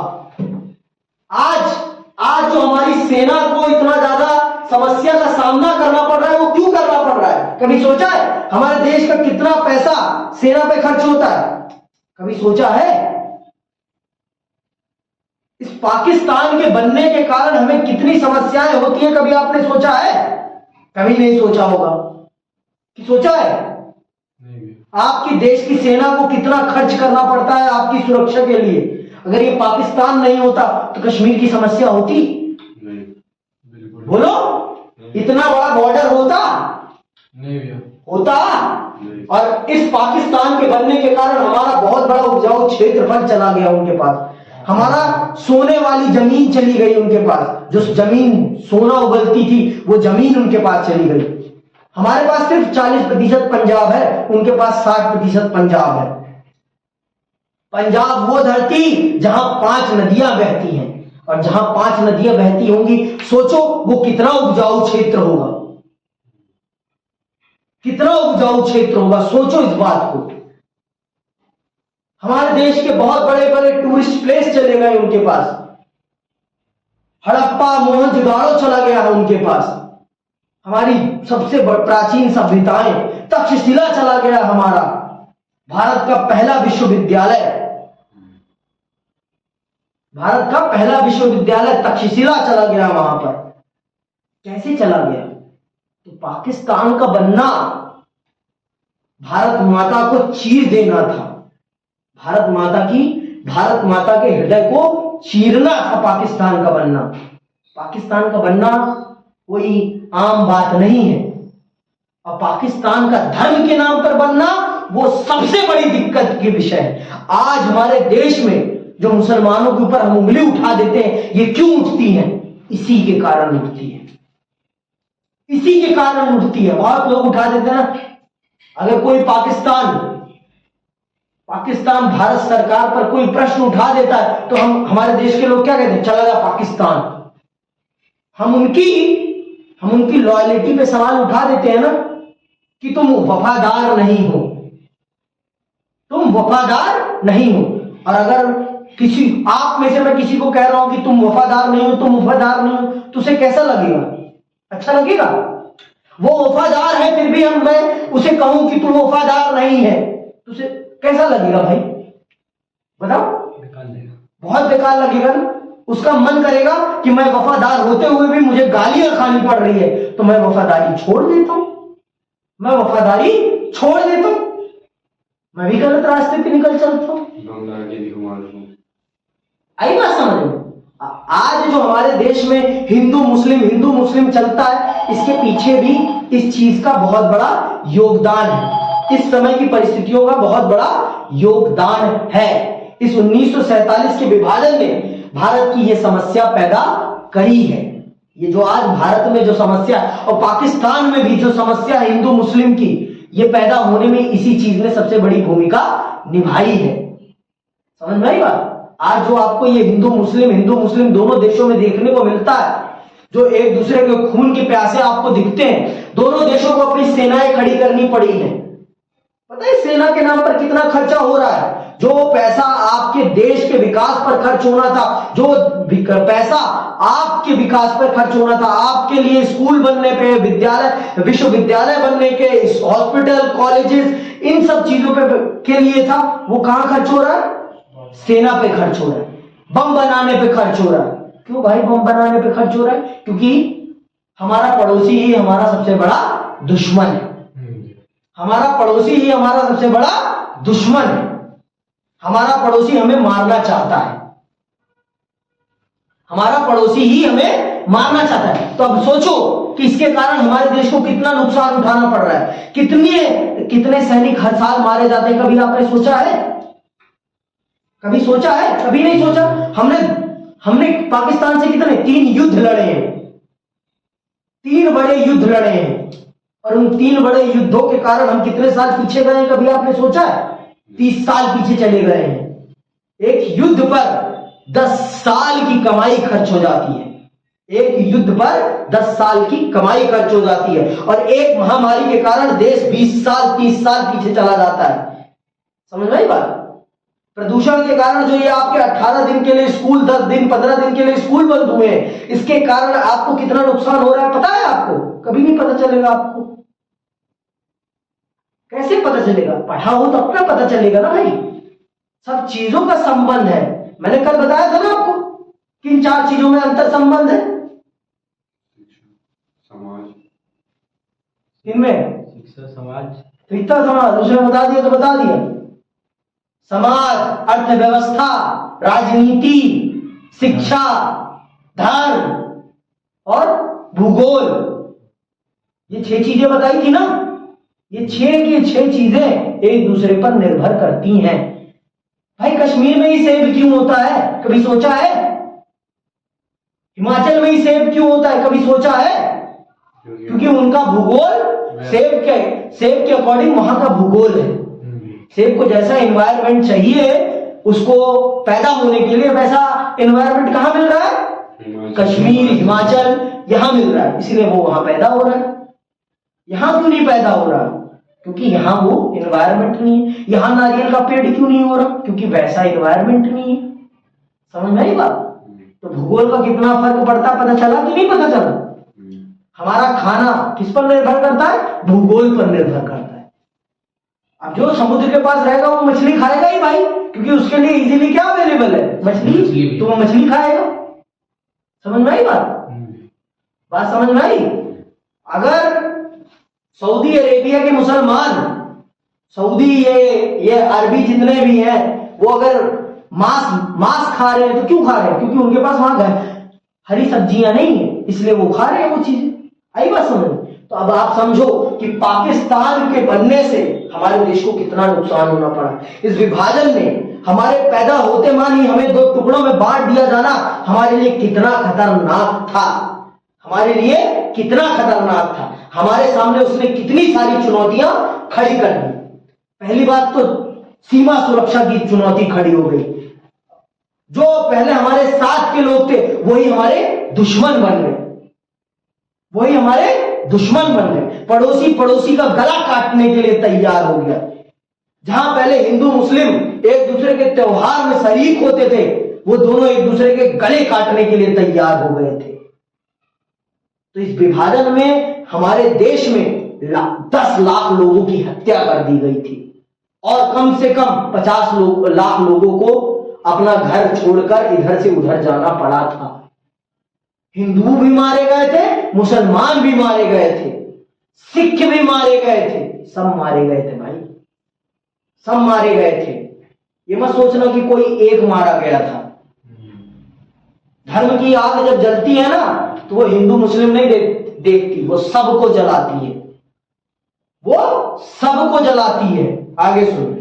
आज जो हमारी सेना को इतना ज्यादा समस्या का सामना करना पड़ रहा है, वो क्यों करना पड़ रहा है? कभी सोचा है हमारे देश का कितना पैसा सेना पे खर्च होता है? कभी सोचा है? इस पाकिस्तान के बनने के कारण हमें कितनी समस्याएं होती हैं, कभी आपने सोचा है? कभी नहीं सोचा होगा कि सोचा है? आपकी देश की सेना को कितना खर्च करना पड़ता है आपकी सुरक्षा के लिए। अगर ये पाकिस्तान नहीं होता तो कश्मीर की समस्या होती? नहीं, बोलो, इतना बड़ा बॉर्डर होता? नहीं होता? नहीं। और इस पाकिस्तान के बनने के कारण हमारा बहुत बड़ा उपजाऊ क्षेत्रफल चला गया उनके पास, हमारा सोने वाली जमीन चली गई उनके पास, जो जमीन सोना उगलती थी वो जमीन उनके पास चली गई। हमारे पास सिर्फ 40% पंजाब है, उनके पास 60% पंजाब है। पंजाब वो धरती जहां 5 नदियां बहती हैं, और जहां 5 नदियां बहती होंगी, सोचो वो कितना उपजाऊ क्षेत्र होगा, कितना उपजाऊ क्षेत्र होगा, सोचो इस बात को। हमारे देश के बहुत बड़े बड़े टूरिस्ट प्लेस चले गए उनके पास, हड़प्पा मोहनजोदाड़ो चला गया है उनके पास, हमारी सबसे प्राचीन सभ्यताएं, तक्षशिला चला गया हमारा, भारत का पहला विश्वविद्यालय, भारत का पहला विश्वविद्यालय तक्षशिला चला गया वहां पर। कैसे चला गया? तो पाकिस्तान का बनना भारत माता को चीर देना था, भारत माता के हृदय को चीरना था पाकिस्तान का बनना। पाकिस्तान का बनना कोई आम बात नहीं है, और पाकिस्तान का धर्म के नाम पर बनना वो सबसे बड़ी दिक्कत के विषय है। आज हमारे देश में जो मुसलमानों के ऊपर हम उंगली उठा देते हैं, ये क्यों उठती हैं? इसी के कारण उठती है, इसी के कारण उठती है। बहुत लोग उठा देते हैं ना, अगर कोई पाकिस्तान भारत सरकार पर कोई प्रश्न उठा देता है तो हमारे देश के लोग क्या कहते हैं? चला जा पाकिस्तान। हम उनकी लॉयल्टी पे सवाल उठा देते हैं ना, कि तुम वफादार नहीं हो, तुम वफादार नहीं हो। और अगर आप में से मैं किसी को कह रहा हूं कि तुम वफादार नहीं हो, तुम वफादार नहीं हो, तो उसे कैसा लगेगा? अच्छा लगेगा? वो वफादार है फिर भी मैं उसे कहूं कि तुम वफादार नहीं है, तो उसे कैसा लगेगा भाई? बताओ। बहुत बेकार लगेगा ना। उसका मन करेगा कि मैं वफादार होते हुए भी मुझे गालियां खानी पड़ रही है, तो मैं वफादारी छोड़ देता हूं, मैं भी गलत रास्ते पे निकल चलता हूं। आई बात समझ में? आज जो हमारे देश में हिंदू मुस्लिम चलता है, इसके पीछे भी इस चीज का बहुत बड़ा योगदान है, इस समय की परिस्थितियों का बहुत बड़ा योगदान है। इस 1947 के विभाजन ने भारत की यह समस्या पैदा करी है। ये जो आज भारत में जो समस्या और पाकिस्तान में भी जो समस्या है हिंदू मुस्लिम की, ये पैदा होने में इसी चीज ने सबसे बड़ी भूमिका निभाई है। समझ में आई बात? आज जो आपको ये हिंदू मुस्लिम दोनों देशों में देखने को मिलता है, जो एक दूसरे के खून के प्यासे आपको दिखते हैं, दोनों देशों को अपनी सेनाएं खड़ी करनी पड़ी है। पता है सेना के नाम पर कितना खर्चा हो रहा है? जो पैसा आपके देश के विकास पर खर्च होना था, जो पैसा आपके विकास पर खर्च होना था, आपके लिए स्कूल बनने पे, विद्यालय विश्वविद्यालय बनने के, हॉस्पिटल कॉलेजेस, इन सब चीजों पे के लिए था, वो कहां खर्च हो रहा है? सेना पे खर्च हो रहा है, बम बनाने पे खर्च हो रहा है। क्यों भाई बम बनाने पे खर्च हो रहा है? क्योंकि हमारा पड़ोसी ही हमारा सबसे बड़ा दुश्मन है, हमारा पड़ोसी ही हमारा सबसे बड़ा दुश्मन है, हमारा पड़ोसी हमें मारना चाहता है, हमारा पड़ोसी ही हमें मारना चाहता है। तो अब सोचो कि इसके कारण हमारे देश को कितना नुकसान उठाना पड़ रहा है, कितने सैनिक हर साल मारे जाते हैं। कभी आपने सोचा है? कभी सोचा है? कभी नहीं सोचा। हमने पाकिस्तान से कितने 3 युद्ध लड़े हैं, 3 बड़े युद्ध लड़े हैं, और उन 3 बड़े युद्धों के कारण हम कितने साल पीछे गए हैं? कभी आपने सोचा है? 30 साल पीछे चले गए हैं। एक युद्ध पर 10 साल की कमाई खर्च हो जाती है, एक युद्ध पर 10 साल की कमाई खर्च हो जाती है, और एक महामारी के कारण देश 20 साल 30 साल पीछे चला जाता है। समझ में आई बात? प्रदूषण के कारण जो ये आपके 18 दिन के लिए स्कूल, 10 दिन 15 दिन के लिए स्कूल बंद हुए हैं, इसके कारण आपको कितना नुकसान हो रहा है पता है आपको? कभी नहीं पता चलेगा आपको। कैसे पता चलेगा? पढ़ा हो तो अपना पता चलेगा ना भाई। सब चीजों का संबंध है। मैंने कल बताया था ना आपको किन 4 चीजों में अंतर संबंध है। समाज, इनमें शिक्षा, समाज, शिक्षा, समाज, उसने बता दिया तो बता दिया। समाज, अर्थव्यवस्था, राजनीति, शिक्षा, धर्म और भूगोल, ये 6 चीजें बताई थी ना। ये 6 की 6 चीजें एक दूसरे पर निर्भर करती हैं। भाई कश्मीर में ही सेब क्यों होता है, कभी सोचा है? हिमाचल में ही सेब क्यों होता है, कभी सोचा है? क्योंकि उनका भूगोल सेब के अकॉर्डिंग वहां का भूगोल है। सेब को जैसा एनवायरनमेंट चाहिए उसको पैदा होने के लिए, वैसा एनवायरनमेंट कहां मिल रहा है? कश्मीर, हिमाचल, यहां मिल रहा है, इसलिए वो वहां पैदा हो रहा है। यहां क्यों नहीं पैदा हो रहा? क्योंकि यहां वो एनवायरनमेंट नहीं है। यहां नारियल का पेड़ क्यों नहीं हो रहा? क्योंकि वैसा एनवायरनमेंट नहीं है। समझ में आई बात? तो भूगोल का कितना फर्क पड़ता, पता चला कि नहीं पता चला? हमारा खाना किस पर निर्भर करता है? भूगोल पर निर्भर करता है। अब जो समुद्र के पास रहेगा वो मछली खाएगा ही भाई, क्योंकि उसके लिए इजीली क्या अवेलेबल है? मछली, तो वो मछली खाएगा। समझ में आई बात? बात समझ में आई? अगर सऊदी अरेबिया के मुसलमान, सऊदी ये अरबी जितने भी हैं, वो अगर मांस खा रहे हैं तो क्यों खा रहे हैं? क्योंकि उनके पास वहां हरी सब्जियां नहीं है, इसलिए वो खा रहे हैं वो चीजें। आई बात समझ? तो अब आप समझो कि पाकिस्तान के बनने से हमारे देश को कितना नुकसान होना पड़ा। इस विभाजन में हमारे पैदा होते मान ही हमें 2 टुकड़ों में बांट दिया जाना हमारे लिए कितना खतरनाक था, हमारे लिए कितना खतरनाक था। हमारे सामने उसने कितनी सारी चुनौतियां खड़ी कर दी। पहली बात तो सीमा सुरक्षा की चुनौती खड़ी हो गई। जो पहले हमारे साथ के लोग थे वही हमारे दुश्मन बन गए, वही हमारे दुश्मन बन गए। पड़ोसी का गला काटने के लिए तैयार हो गया। जहां पहले हिंदू मुस्लिम एक दूसरे के त्योहार में शरीक होते थे, वो दोनों एक दूसरे के गले काटने के लिए तैयार हो गए थे। तो इस विभाजन में हमारे देश में 10 लाख लोगों की हत्या कर दी गई थी, और कम से कम 50 लाख लोगों को अपना घर छोड़कर इधर से उधर जाना पड़ा था। हिंदू भी मारे गए थे, मुसलमान भी मारे गए थे, सिख भी मारे गए थे, सब मारे गए थे भाई, सब मारे गए थे। ये मत सोचना कि कोई एक मारा गया था। धर्म की आग जब जलती है ना तो वो हिंदू मुस्लिम नहीं देखती, वो सबको जलाती है, वो सबको जलाती है। आगे सुनो।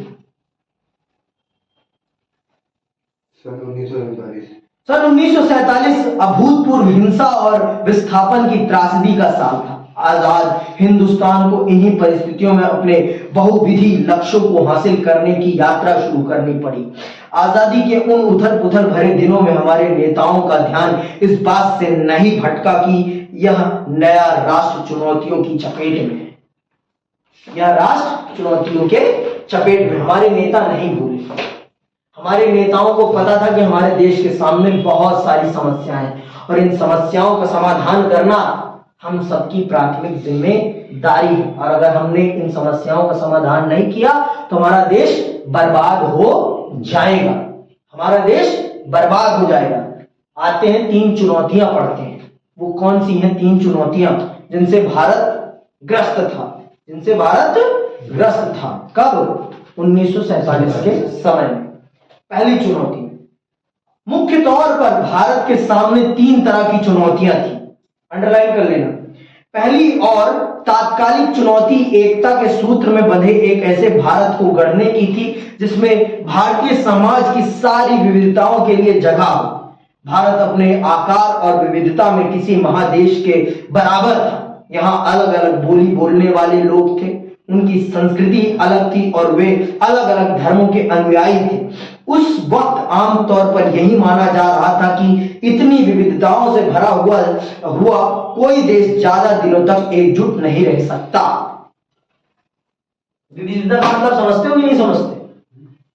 सन 1947 अभूतपूर्व हिंसा और विस्थापन की त्रासदी का साल था। आजाद हिंदुस्तान को इन्हीं परिस्थितियों में अपने बहुविधि लक्ष्यों को हासिल करने की यात्रा शुरू करनी पड़ी। आजादी के उन उथल पुथल भरे दिनों में हमारे नेताओं का ध्यान इस बात से नहीं भटका कि यह नया राष्ट्र चुनौतियों की चपेट में है। यह राष्ट्र चुनौतियों के चपेट में, हमारे नेता नहीं भूले। हमारे नेताओं को पता था कि हमारे देश के सामने बहुत सारी समस्याएं हैं, और इन समस्याओं का समाधान करना हम सबकी प्राथमिक जिम्मेदारी है। और अगर हमने इन समस्याओं का समाधान नहीं किया तो हमारा देश बर्बाद हो जाएगा, हमारा देश बर्बाद हो जाएगा। आते हैं 3 चुनौतियां पढ़ते हैं। वो कौन सी हैं 3 चुनौतियां जिनसे भारत ग्रस्त था, जिनसे भारत ग्रस्त था? कब? 1947 के समय में। पहली चुनौती, मुख्य तौर पर भारत के सामने 3 तरह की चुनौतियां थी, अंडरलाइन कर लेना। पहली और तात्कालिक चुनौती एकता के सूत्र में बंधे एक ऐसे भारत को गढ़ने की थी जिसमें भारतीय समाज की सारी विविधताओं के लिए जगह हो। भारत अपने आकार और विविधता में किसी महादेश के बराबर था। यहाँ अलग अलग बोली बोलने वाले लोग थे, उनकी संस्कृति अलग थी और वे अलग अलग धर्मों के अनुयायी थे। उस वक्त आमतौर पर यही माना जा रहा था कि इतनी विविधताओं से भरा हुआ कोई देश ज्यादा दिनों तक एकजुट नहीं रह सकता। विविधता का मतलब समझते हो कि नहीं समझते?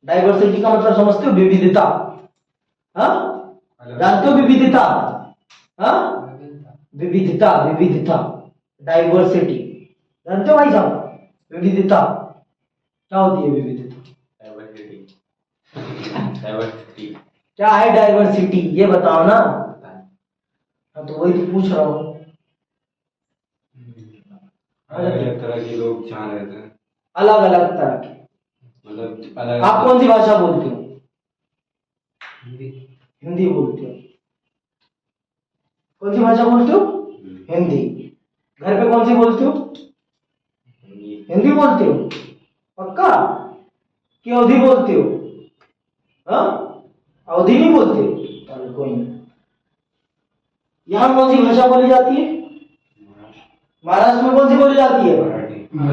डाइवर्सिटी का मतलब समझते हो? विविधता, हाँ जानते हो विविधता? हाँ विविधता, विविधता, डाइवर्सिटी जानते हो भाई साहब? विविधता क्या होती है? विविधता डाइवर्सिटी क्या है? डाइवर्सिटी ये बताओ ना। हाँ तो वही तो पूछ रहा हूँ। अलग अलग तरह के लोग जहाँ रहते हैं, अलग अलग तरह के, मतलब अलग। आप कौन सी भाषा बोलते हो? हिंदी बोलते हो? कौन सी भाषा बोलते हो? हिंदी। घर पे कौन सी बोलते हो? हिंदी बोलते हो? पक्का कि अवधी बोलते हो? हाँ अवधी नहीं बोलते? चलो कोई नहीं। यहाँ कौन सी भाषा बोली जाती है? महाराष्ट्र में कौन सी बोली जाती है?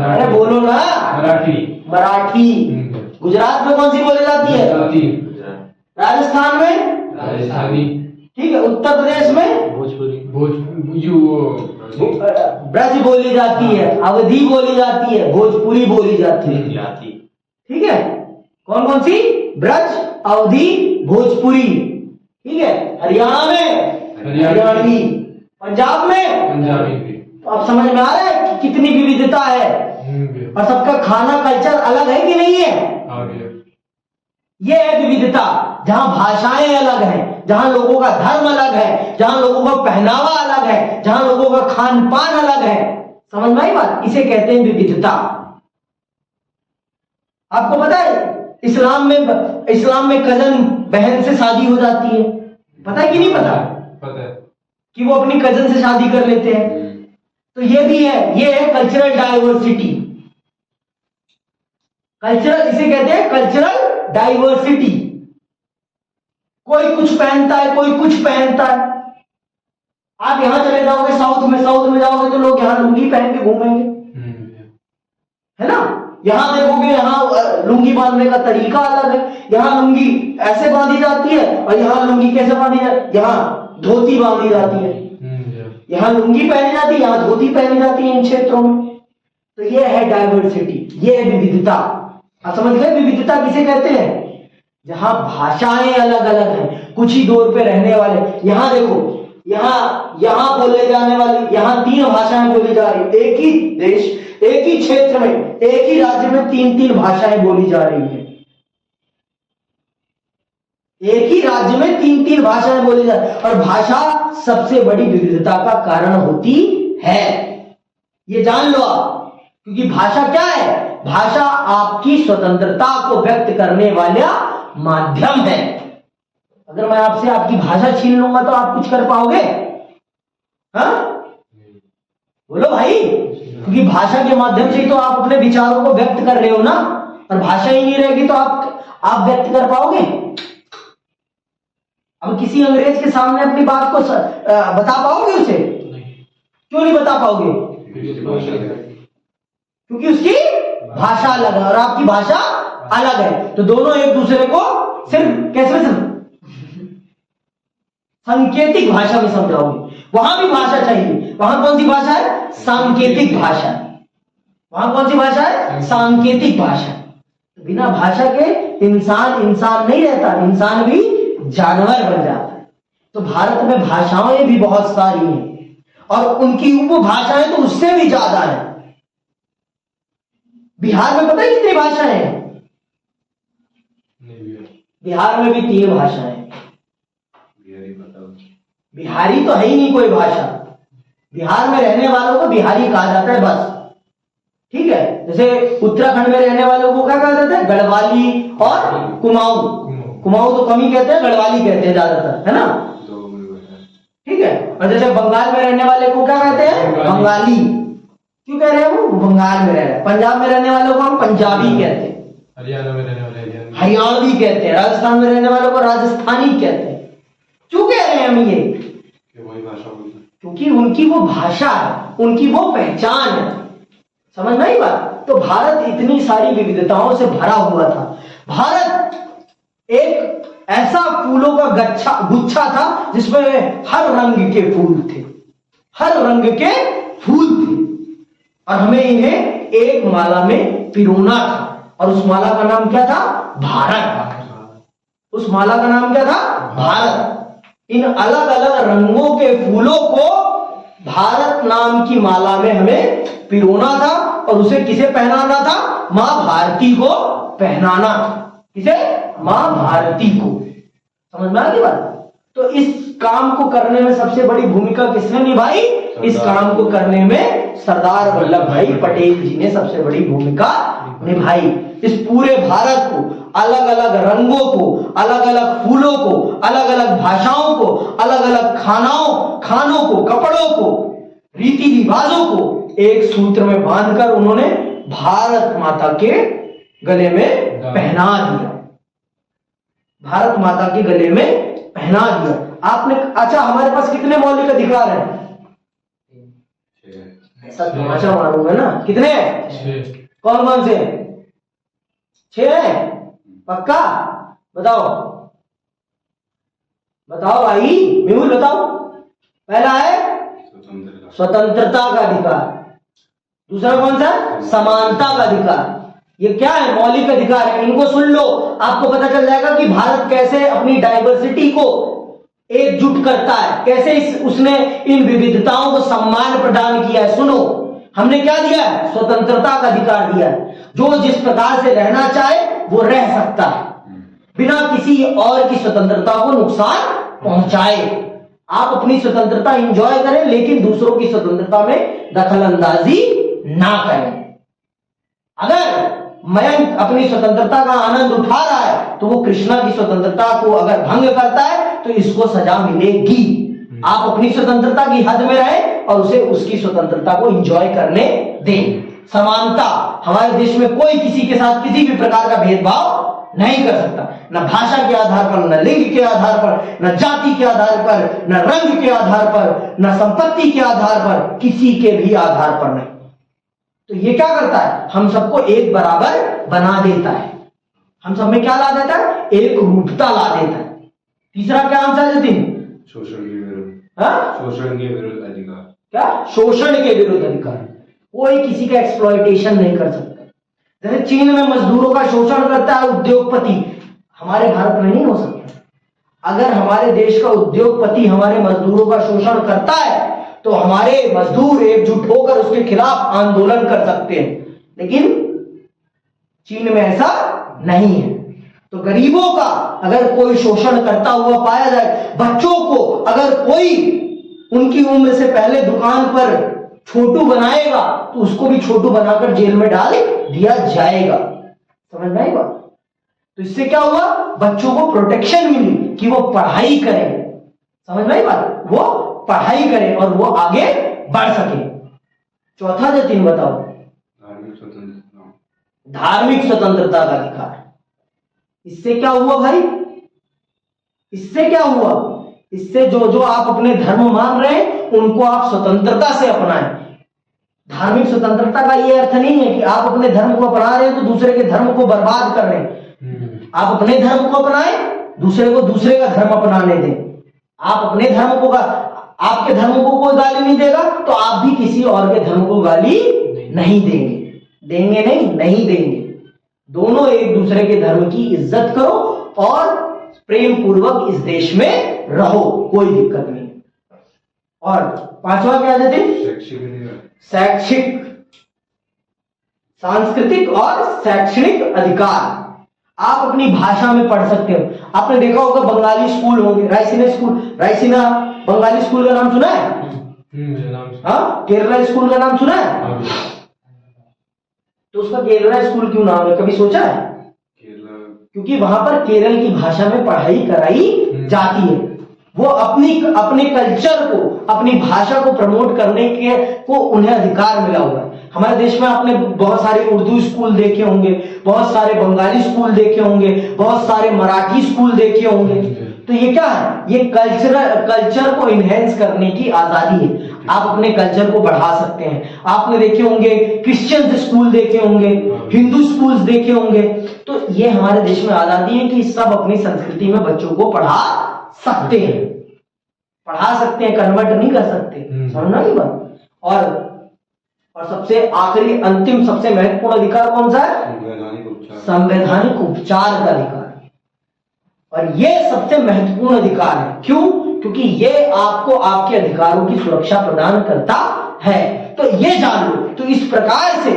अरे बोलो ना। मराठी। मराठी। गुजरात में कौन सी बोली जाती है? राजस्थान में राजस्थानी। ठीक है। उत्तर प्रदेश में भोजपुरी। ब्रज बोली जाती है, अवधी बोली जाती है, भोजपुरी बोली जाती है। ठीक है। कौन कौन सी? ब्रज, अवधी, भोजपुरी। ठीक है। हरियाणा में हरियाणवी, पंजाब में पंजाबी। तो अब समझ में आ रहा है कि कितनी विविधता है। और सबका खाना कल्चर अलग है कि नहीं है? ये है विविधता। जहां भाषाएं अलग हैं, जहां लोगों का धर्म अलग है, जहां लोगों का पहनावा अलग है, जहां लोगों का खान पान अलग है। समझ में आई बात? इसे कहते हैं विविधता। आपको पता है इस्लाम में कजन बहन से शादी हो जाती है, पता है कि नहीं पता? पता है कि वो अपनी कजन से शादी कर लेते हैं। तो ये भी है, ये है कल्चरल डाइवर्सिटी। कल्चरल, इसे कहते हैं कल्चरल डाइवर्सिटी। कोई कुछ पहनता है, कोई कुछ पहनता है। आप यहां चले जाओगे साउथ में जाओगे तो लोग यहां लुंगी पहन के घूमेंगे, है ना? यहां देखोगे, यहां लुंगी बांधने का तरीका अलग है। यहां लुंगी ऐसे बांधी जाती है और यहां लुंगी कैसे बांधी जाती है? यहां धोती बांधी जाती है। यहां लुंगी पहनी जाती है, यहां धोती पहनी जाती है इन क्षेत्रों में। तो ये है डाइवर्सिटी, ये है विविधता। आप समझ गए विविधता किसे कहते हैं? जहां भाषाएं अलग अलग हैं, कुछ ही दौर पे रहने वाले। यहां देखो, यहां बोले जाने वाली, यहां 3 भाषाएं बोली जा रही। एक ही देश, एक ही क्षेत्र में, एक ही राज्य में 3 भाषाएं बोली जा रही है। एक ही राज्य में 3 भाषाएं बोली जा रही। और भाषा सबसे बड़ी विविधता का कारण होती है, ये जान लो आप। क्योंकि भाषा क्या है? भाषा आपकी स्वतंत्रता को व्यक्त करने वाला माध्यम है। अगर मैं आपसे आपकी भाषा छीन लूंगा तो आप कुछ कर पाओगे? हाँ बोलो भाई। क्योंकि भाषा के माध्यम से तो आप अपने विचारों को व्यक्त कर रहे हो ना। और भाषा ही नहीं रहेगी तो आप व्यक्त कर पाओगे? अब किसी अंग्रेज के सामने अपनी बात को बता पाओगे उसे? क्यों नहीं बता पाओगे? क्योंकि उसकी भाषा अलग है और आपकी भाषा अलग है। तो दोनों एक दूसरे को सिर्फ कैसे सांकेतिक भाषा में समझाओगे। वहां भी भाषा चाहिए। वहां कौन सी भाषा है? सांकेतिक भाषा। वहां कौन सी भाषा है? सांकेतिक भाषा। बिना भाषा के इंसान नहीं रहता, इंसान भी जानवर बन जाता है। तो भारत में भाषाएं भी बहुत सारी हैं और उनकी उपभाषाएं तो उससे भी ज्यादा है। बिहार में पता है कितनी भाषाएं हैं? बिहार में भी 3 भाषाएं। बिहारी तो है ही नहीं कोई भाषा। बिहार में रहने वालों को बिहारी कहा जाता है बस। ठीक है। जैसे उत्तराखंड में रहने वालों को क्या कहा जाता है? गढ़वाली और कुमाऊं। कुमाऊं तो कम ही कहते हैं, गढ़वाली कहते हैं ज्यादातर, है ना? ठीक है। और जैसे बंगाल में रहने वाले को क्या कहते हैं? बंगाली। क्यों कह रहे हैं? वो बंगाल में रह रहे हैं। पंजाब में रहने वालों को हम पंजाबी कहते हैं, हरियाणा में रहने वाले हरियाणवी कहते हैं, राजस्थान में रहने वालों को राजस्थानी कहते हैं। क्यों कह रहे हैं हम ये? वही भाषा बोलते हैं। क्योंकि उनकी वो भाषा है, उनकी वो पहचान है। समझ में आई बात? तो भारत इतनी सारी विविधताओं से भरा हुआ था। भारत एक ऐसा फूलों का गुच्छा था जिसमें हर रंग के फूल थे, हर रंग के फूल थे, और हमें इन्हें एक माला में पिरोना था, और उस माला का नाम क्या था? भारत। उस माला का नाम क्या था? भारत। इन अलग अलग रंगों के फूलों को भारत नाम की माला में हमें पिरोना था, और उसे किसे पहनाना था? मां भारती को पहनाना था। किसे? मां भारती को। समझ में आ गई बात? तो इस काम को करने में सबसे बड़ी भूमिका किसने निभाई? इस काम को करने में सरदार वल्लभ भाई पटेल जी ने सबसे बड़ी भूमिका निभाई। इस पूरे भारत को, अलग अलग रंगों को, अलग अलग फूलों को, अलग अलग भाषाओं को, अलग अलग खानों को, कपड़ों को, रीति रिवाजों को एक सूत्र में बांधकर उन्होंने भारत माता के गले में पहना दिया। भारत माता के गले में पहना दिया आपने। अच्छा, हमारे पास कितने मौलिक अधिकार हैं? ऐसा तमाशा मारूंगा ना। कितने हैं? कौन कौन से? 6 है? पक्का? बताओ बताओ भाई, मेहुल बताओ। पहला है स्वतंत्रता का अधिकार। दूसरा कौन सा? समानता का अधिकार। ये क्या है? मौलिक अधिकार है। इनको सुन लो, आपको पता चल जाएगा कि भारत कैसे अपनी डाइवर्सिटी को एकजुट करता है, कैसे उसने इन विविधताओं को सम्मान प्रदान किया है। सुनो, हमने क्या दिया है? स्वतंत्रता का अधिकार दिया है। जो जिस प्रकार से रहना चाहे वो रह सकता है, बिना किसी और की स्वतंत्रता को नुकसान पहुंचाए। आप अपनी स्वतंत्रता एंजॉय करें, लेकिन दूसरों की स्वतंत्रता में दखल अंदाजी ना करें। अगर मयंक अपनी स्वतंत्रता का आनंद उठा रहा है तो वो कृष्णा की स्वतंत्रता को अगर भंग करता है तो इसको सजा मिलेगी। आप अपनी स्वतंत्रता की हद में रहें और उसे उसकी स्वतंत्रता को एंजॉय करने दें। समानता, हमारे देश में कोई किसी के साथ किसी भी प्रकार का भेदभाव नहीं कर सकता, न भाषा के आधार पर, न लिंग के आधार पर, न जाति के आधार पर, न रंग के आधार पर, न संपत्ति के आधार पर, किसी के भी आधार पर नहीं। तो ये क्या करता है? हम सबको एक बराबर बना देता है, हम सब में क्या ला देता है? एक रूपता ला देता है। तीसरा क्या आंसर है जतिन? शोषण के विरुद्ध। हाँ? शोषण के विरुद्ध अधिकार। क्या? शोषण के विरुद्ध अधिकार। कोई किसी का एक्सप्लॉइटेशन नहीं कर सकता। जैसे चीन में मजदूरों का शोषण करता है उद्योगपति, हमारे भारत में नहीं हो सकता। अगर हमारे देश का उद्योगपति हमारे मजदूरों का शोषण करता है तो हमारे मजदूर एकजुट होकर उसके खिलाफ आंदोलन कर सकते हैं, लेकिन चीन में ऐसा नहीं है। तो गरीबों का अगर कोई शोषण करता हुआ पाया जाए, बच्चों को अगर कोई उनकी उम्र से पहले दुकान पर छोटू बनाएगा तो उसको भी छोटू बनाकर जेल में डाल दिया जाएगा। समझ में आई बात? तो इससे क्या हुआ? बच्चों को प्रोटेक्शन मिली कि वो पढ़ाई करें। समझ में आई बात? वो पढ़ाई करें और वो आगे बढ़ सके। चौथा जतिन बताओ। धार्मिक स्वतंत्रता। धार्मिक स्वतंत्रता का अधिकार। इससे क्या हुआ भाई? इससे क्या हुआ? इससे जो आप अपने धर्म मान रहे हैं उनको आप स्वतंत्रता से अपनाएं। धार्मिक स्वतंत्रता का ये अर्थ नहीं है कि आप अपने धर्म को अपना रहे हैं तो दूसरे के धर्म को बर्बाद कर रहे हैं। आप अपने धर्म को अपनाएं, दूसरे को दूसरे का धर्म अपनाने दें। आप अपने धर्म को, आपके धर्म को कोई गाली नहीं देगा तो आप भी किसी और के धर्म को गाली नहीं देंगे। देंगे नहीं देंगे। दोनों एक दूसरे के धर्म की इज्जत करो और प्रेम पूर्वक इस देश में रहो, कोई दिक्कत नहीं। और पांचवा क्या देते? शैक्षिक, सांस्कृतिक और शैक्षणिक अधिकार। आप अपनी भाषा में पढ़ सकते हो। आपने देखा होगा बंगाली स्कूल होंगे, रायसीना बंगाली स्कूल का नाम सुना है? हाँ, केरला स्कूल का नाम सुना है? तो उसका केरला स्कूल क्यों नाम है, कभी सोचा है? क्योंकि वहां पर केरल की भाषा में पढ़ाई कराई जाती है। वो अपने कल्चर को, अपनी भाषा को प्रमोट करने के को उन्हें अधिकार मिला हुआ है। हमारे देश में आपने बहुत सारे उर्दू स्कूल देखे होंगे, बहुत सारे बंगाली स्कूल देखे होंगे, बहुत सारे मराठी स्कूल देखे होंगे। तो ये क्या है? ये कल्चर को इनहेंस करने की आजादी है। आप अपने कल्चर को बढ़ा सकते हैं। आपने देखे होंगे क्रिश्चियन स्कूल देखे होंगे, हिंदू स्कूल्स देखे होंगे। तो ये हमारे देश में आजादी है कि सब अपनी संस्कृति में बच्चों को पढ़ा सकते हैं, कन्वर्ट नहीं कर सकते। समझना नहीं बात। और सबसे आखिरी अंतिम सबसे महत्वपूर्ण अधिकार कौन सा है? संवैधानिक उपचार का अधिकार। और ये सबसे महत्वपूर्ण अधिकार है। क्यों? क्योंकि ये आपको आपके अधिकारों की सुरक्षा प्रदान करता है। तो ये जान लो। तो इस प्रकार से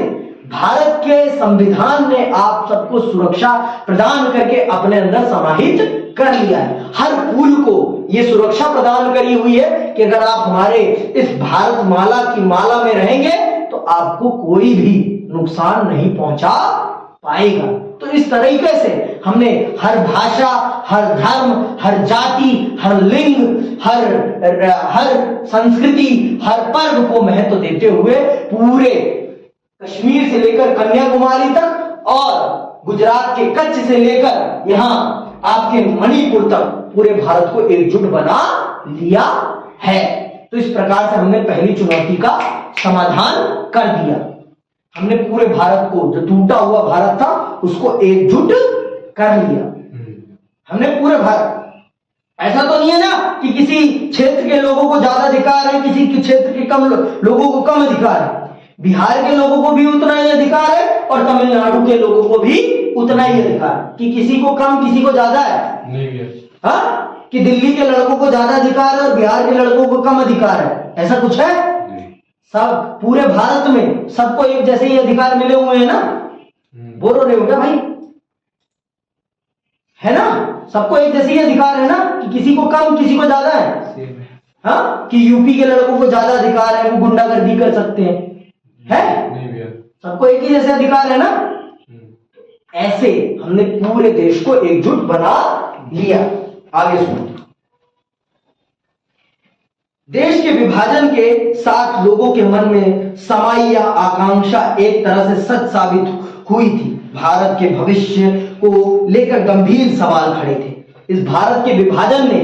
भारत के संविधान ने आप सबको सुरक्षा प्रदान करके अपने अंदर समाहित कर लिया है। हर फूल को ये सुरक्षा प्रदान करी हुई है कि अगर आप हमारे इस भारत माला की माला में रहेंगे तो आपको कोई भी नुकसान नहीं पहुंचा पाएगा। तो इस तरीके से हमने हर भाषा, हर धर्म, हर जाति, हर लिंग, हर संस्कृति, हर पर्व को महत्व देते हुए पूरे कश्मीर से लेकर कन्याकुमारी तक और गुजरात के कच्छ से लेकर यहां आपके मणिपुर तक पूरे भारत को एकजुट बना लिया है। तो इस प्रकार से हमने पहली चुनौती का समाधान कर दिया। हमने पूरे भारत को, जो टूटा हुआ भारत था, उसको एकजुट कर लिया। हमने पूरे भारत, ऐसा तो नहीं है ना कि किसी क्षेत्र के लोगों को ज्यादा अधिकार है, किसी के क्षेत्र के कम लोगों को कम अधिकार है। बिहार के लोगों को भी उतना ही अधिकार है और तमिलनाडु के लोगों को भी उतना ही अधिकार, कि किसी को कम किसी को ज्यादा है? नहीं है। हाँ, कि दिल्ली के लड़कों को ज्यादा अधिकार है और बिहार के लड़कों को कम अधिकार है, ऐसा कुछ है? सब पूरे भारत में सबको एक जैसे ही अधिकार मिले हुए हैं ना। बोल रहे हो क्या भाई? है ना, सबको एक जैसे ही अधिकार है ना, कि किसी को कम किसी को ज्यादा है? हाँ, कि यूपी के लड़कों को ज्यादा अधिकार है, वो गुंडागर्दी कर सकते हैं, है? नहीं भैया, सबको एक ही जैसे अधिकार है ना। ऐसे हमने पूरे देश को एकजुट बना लिया। आगे सुनो। देश के विभाजन के साथ लोगों के मन में समाई यह आकांक्षा एक तरह से सच साबित हुई थी। भारत के भविष्य को लेकर गंभीर सवाल खड़े थे। इस भारत के विभाजन ने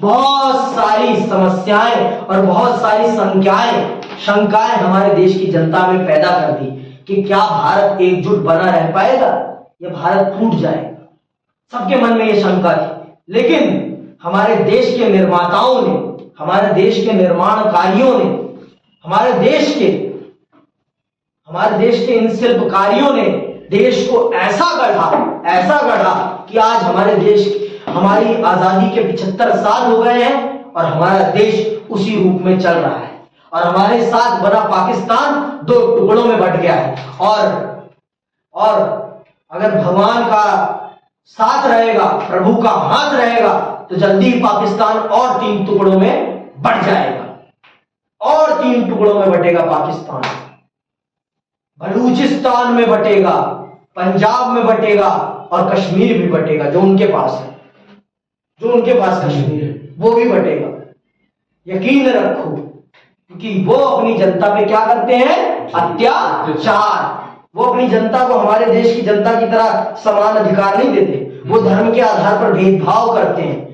बहुत सारी समस्याएं और बहुत सारी शंकाएं हमारे देश की जनता में पैदा कर दी कि क्या भारत एकजुट बना रह पाएगा या भारत टूट जाएगा। सबके मन में यह शंका थी। लेकिन हमारे देश के निर्माताओं ने, हमारे देश के निर्माणकारियों ने, हमारे देश के इन शिल्पकारियों ने देश को ऐसा गढ़ा कि आज हमारी आजादी के 75 साल हो गए हैं और हमारा देश उसी रूप में चल रहा है। और हमारे साथ बना पाकिस्तान 2 टुकड़ों में बंट गया है। और अगर भगवान का साथ रहेगा, प्रभु का हाथ रहेगा, तो जल्दी पाकिस्तान और 3 टुकड़ों में बंट जाएगा। और 3 टुकड़ों में बटेगा पाकिस्तान। बलूचिस्तान में बटेगा, पंजाब में बटेगा और कश्मीर भी बटेगा, जो उनके पास है, जो उनके पास कश्मीर है वो भी बटेगा। यकीन रखो, क्योंकि वो अपनी जनता पे क्या करते हैं? अत्याचार। वो अपनी जनता को हमारे देश की जनता की तरह समान अधिकार नहीं देते। वो धर्म के आधार पर भेदभाव करते हैं,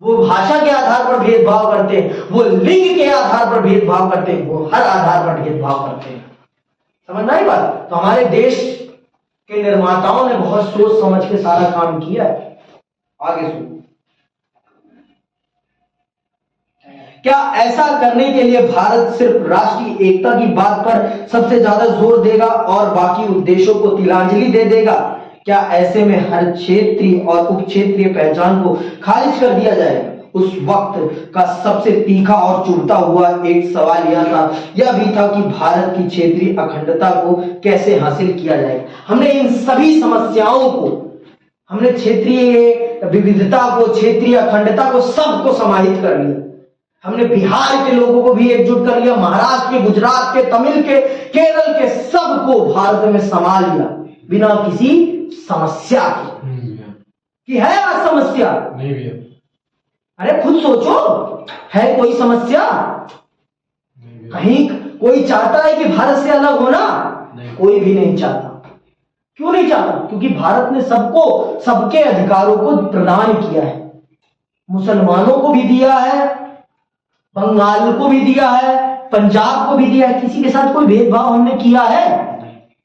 वो भाषा के आधार पर भेदभाव करते हैं, वो लिंग के आधार पर भेदभाव करते हैं, वो हर आधार पर भेदभाव करते हैं। समझना ही बात। तो हमारे देश के निर्माताओं ने बहुत सोच समझ के सारा काम किया है। आगे सुनो। क्या ऐसा करने के लिए भारत सिर्फ राष्ट्रीय एकता की बात पर सबसे ज्यादा जोर देगा और बाकी उद्देश्यों को तिलांजलि दे देगा? क्या ऐसे में हर क्षेत्रीय और उप क्षेत्रीय पहचान को खारिज कर दिया जाएगा? उस वक्त का सबसे तीखा और चुभता हुआ एक सवाल यह भी था कि भारत की क्षेत्रीय अखंडता को कैसे हासिल किया जाएगा। हमने इन सभी समस्याओं को, हमने क्षेत्रीय विविधता को, क्षेत्रीय अखंडता को, सबको समाहित कर लिया। हमने बिहार के लोगों को भी एकजुट कर लिया, महाराष्ट्र के, गुजरात के, तमिल के, केरल के, सबको भारत में समा लिया बिना किसी समस्या की है आज समस्या? नहीं भैया। अरे खुद सोचो, है कोई समस्या? कहीं कोई चाहता है कि भारत से अलग होना? कोई भी नहीं चाहता। क्यों नहीं चाहता? क्योंकि भारत ने सबको, सबके अधिकारों को प्रदान किया है। मुसलमानों को भी दिया है, बंगाल को भी दिया है, पंजाब को भी दिया है। किसी के साथ कोई भेदभाव हमने किया है?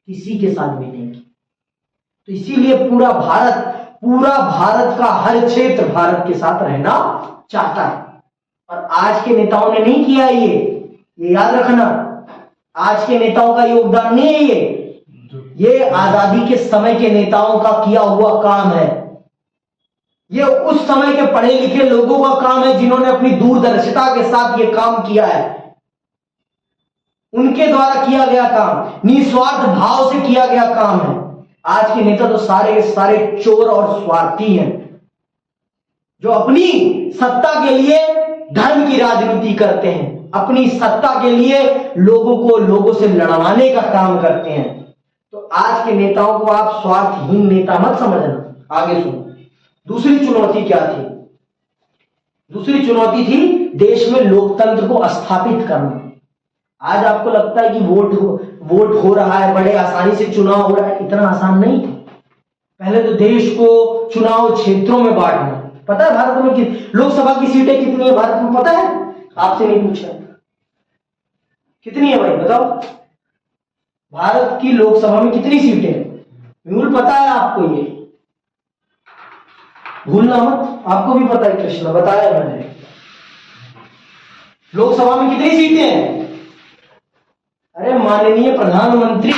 किसी के साथ भी नहीं किया। तो इसीलिए पूरा भारत का हर क्षेत्र भारत के साथ रहना चाहता है। और आज के नेताओं ने नहीं किया ये याद रखना। आज के नेताओं का योगदान नहीं है ये आजादी के समय के नेताओं का किया हुआ काम है। ये उस समय के पढ़े लिखे लोगों का काम है जिन्होंने अपनी दूरदर्शिता के साथ ये काम किया है। उनके द्वारा किया गया काम, निस्वार्थ भाव से किया गया काम है। आज के नेता तो सारे के सारे चोर और स्वार्थी हैं, जो अपनी सत्ता के लिए धर्म की राजनीति करते हैं, अपनी सत्ता के लिए लोगों से लड़वाने का काम करते हैं। तो आज के नेताओं को आप स्वार्थहीन नेता मत समझना। आगे सुनो, दूसरी चुनौती क्या थी? दूसरी चुनौती थी देश में लोकतंत्र को स्थापित करना। आज आपको लगता है कि वोट हो रहा है, बड़े आसानी से चुनाव हो रहा है, इतना आसान नहीं था। पहले तो देश को चुनाव क्षेत्रों में बांटना। पता है भारत में लोकसभा की सीटें कितनी है भारत में? पता है? आपसे नहीं पूछा, कितनी है भाई बताओ? भारत की लोकसभा में कितनी सीटें हैं? म्यूल पता है आपको? ये भूलना मत, आपको भी पता है कृष्ण, बताया मैंने। लोकसभा में कितनी सीटें हैं? अरे माननीय प्रधानमंत्री,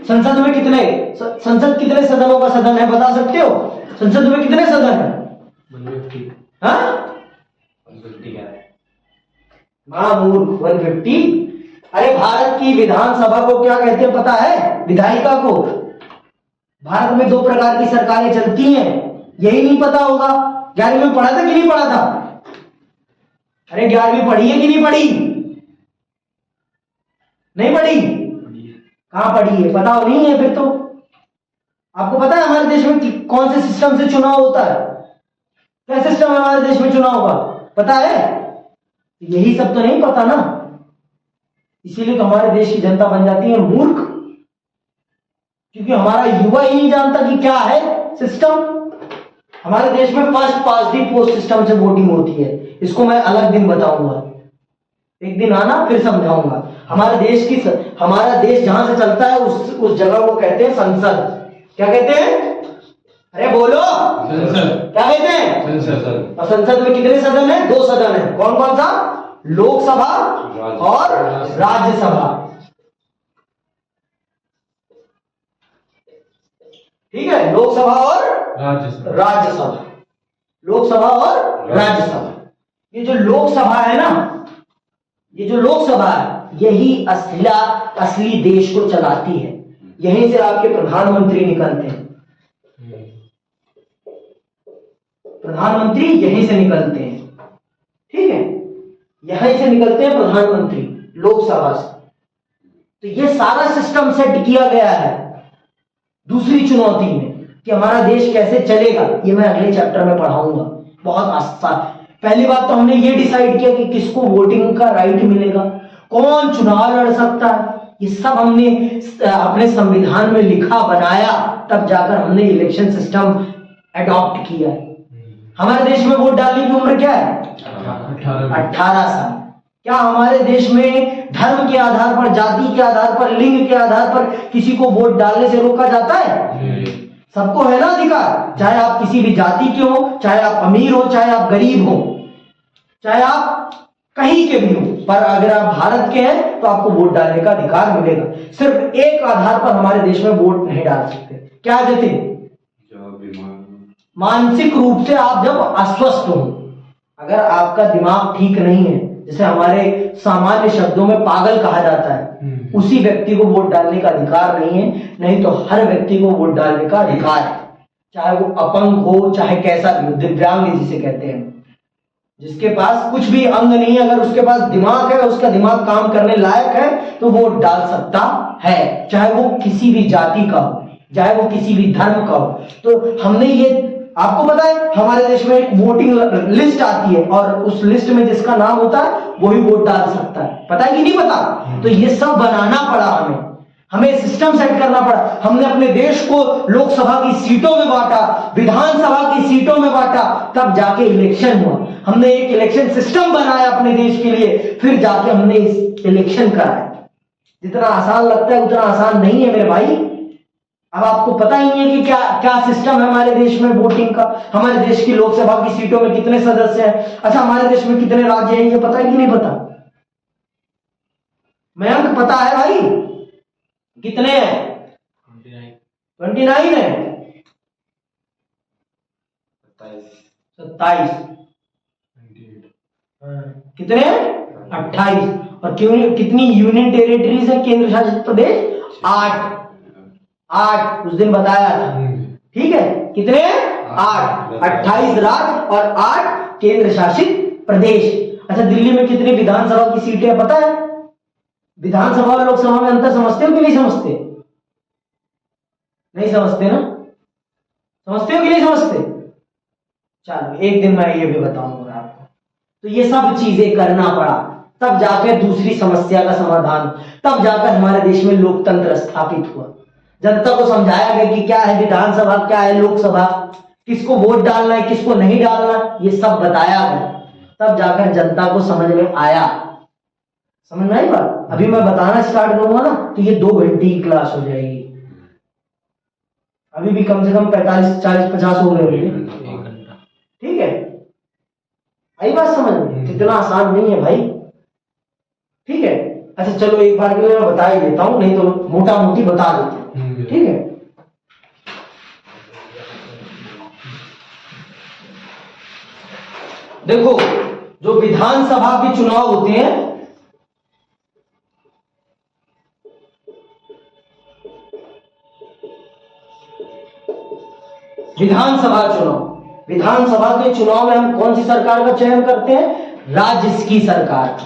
संसद में संसद कितने सदनों का सदन है बता सकते हो? संसद में कितने सदन है? 150। हाँ 150 क्या है? मूर्ख, 150। अरे भारत की विधानसभा को क्या कहते हैं पता है? विधायिका को। भारत में 2 प्रकार की सरकारें चलती हैं, यही नहीं पता होगा। 11वीं में पढ़ा था कि नहीं पढ़ा था? अरे 11वीं पढ़ी है कि नहीं पढ़ी? नहीं पढ़ी? कहां पढ़ी है? बताओ। नहीं है फिर तो आपको पता है हमारे देश में कौन से सिस्टम से चुनाव होता है? क्या सिस्टम है हमारे देश में चुनाव का? पता है? यही सब तो नहीं पता ना, इसीलिए तो हमारे देश की जनता बन जाती है मूर्ख, क्योंकि हमारा युवा ही नहीं जानता कि क्या है सिस्टम। हमारे देश में first past the post system से वोटिंग होती है। इसको मैं अलग दिन बताऊंगा, एक दिन आना फिर समझाऊंगा। हमारा देश जहां से चलता है उस जगह को कहते हैं संसद। क्या कहते हैं? अरे बोलो, संसद। क्या कहते हैं? संसद। और संसद में कितने सदन है? 2 सदन है। कौन कौन सा? लोकसभा और राज्यसभा। ठीक है, लोकसभा और राज्यसभा। लोकसभा और राज्यसभा। ये जो लोकसभा है ना, ये जो लोकसभा है, यही असली देश को चलाती है। यहीं से आपके प्रधानमंत्री निकलते हैं। प्रधानमंत्री यहीं से निकलते हैं, ठीक है? यहीं से निकलते हैं प्रधानमंत्री, लोकसभा से। तो ये सारा सिस्टम सेट किया गया है। दूसरी चुनौती में कि हमारा देश कैसे चलेगा, ये मैं अगले चैप्टर में पढ़ाऊंगा। बहुत आसान। पहली बात तो हमने ये डिसाइड किया कि किसको वोटिंग का राइट मिलेगा, कौन चुनाव लड़ सकता है। ये सब हमने अपने संविधान में लिखा बनाया, तब जाकर हमने इलेक्शन सिस्टम अडॉप्ट किया है। हमारे देश में वोट डालने की उम्र क्या है? 18 साल। क्या हमारे देश में धर्म के आधार पर, जाति के आधार पर, लिंग के आधार पर किसी को वोट डालने से रोका जाता है? सबको है ना अधिकार, चाहे आप किसी भी जाति के हो, चाहे आप अमीर हो, चाहे आप गरीब हो, चाहे आप कहीं के भी हो, पर अगर आप भारत के हैं तो आपको वोट डालने का अधिकार मिलेगा। सिर्फ एक आधार पर हमारे देश में वोट नहीं डाल सकते। क्या जतिन? मानसिक रूप से आप जब अस्वस्थ हो, अगर आपका दिमाग ठीक नहीं है, जैसे हमारे सामान्य शब्दों में पागल कहा जाता है, उसी व्यक्ति को वोट डालने का अधिकार नहीं है। नहीं तो हर व्यक्ति को वोट डालने का अधिकार है, चाहे वो अपंग हो, चाहे कैसा भी हो, दिव्यांग जिसे कहते हैं, जिसके पास कुछ भी अंग नहीं है, अगर उसके पास दिमाग है, उसका दिमाग काम करने लायक है, तो वोट डाल सकता है, चाहे वो किसी भी जाति का हो, चाहे वो किसी भी धर्म का हो। तो हमने ये, आपको पता है हमारे देश में एक वोटिंग लिस्ट आती है, और उस लिस्ट में जिसका नाम होता है वही वोट डाल सकता है। पता है कि नहीं पता? तो ये सब बनाना पड़ा, हमें सिस्टम सेट करना पड़ा। हमने अपने देश को लोकसभा की सीटों में बांटा, विधानसभा की सीटों में बांटा, तब जाके इलेक्शन हुआ। हमने एक इलेक्शन सिस्टम बनाया अपने देश के लिए, फिर जाके हमने इस इलेक्शन कराया। जितना आसान लगता है उतना आसान नहीं है मेरे भाई। अब आपको पता ही नहीं है कि क्या क्या सिस्टम है हमारे देश में वोटिंग का, हमारे देश की लोकसभा की सीटों में कितने सदस्य हैं, अच्छा हमारे देश में कितने राज्य हैं, ये पता है कि नहीं पता? मयंक पता है भाई कितने हैं? 29 है, 27 कितने हैं? 28। और क्यों कितनी यूनियन टेरिटरीज है केंद्र शासित प्रदेश? 8 उस दिन बताया था, ठीक है? कितने? 8, 28 राज्य और 8 केंद्र शासित प्रदेश। अच्छा दिल्ली में कितनी विधानसभा की सीटें हैं पता है? विधानसभा और लोकसभा में अंतर समझते हो कि नहीं समझते? नहीं समझते ना? समझते हो कि नहीं समझते? चलो एक दिन मैं ये भी बताऊंगा आपको। तो ये सब चीजें करना पड़ा, तब जाकर दूसरी समस्या का समाधान, तब जाकर हमारे देश में लोकतंत्र स्थापित हुआ। जनता को समझाया गया कि क्या है विधानसभा, क्या है लोकसभा, किसको वोट डालना है, किसको नहीं डालना, ये सब बताया गया। तब जाकर जनता को समझ में आया। समझ में आई बात? अभी मैं बताना स्टार्ट करूंगा ना तो ये 2 घंटे की क्लास हो जाएगी। अभी भी कम से कम 45, 40, 50 हो गए होंगे, ठीक है? आई बात समझ में? इतना आसान नहीं है भाई, ठीक है? अच्छा चलो एक बार के लिए मैं बता ही देता हूं, नहीं तो मोटा मोटी बता देते हैं, ठीक है? देखो जो विधानसभा के चुनाव होते हैं, विधानसभा चुनाव, विधानसभा के चुनाव में हम कौन सी सरकार का चयन करते हैं? राज्य की सरकार।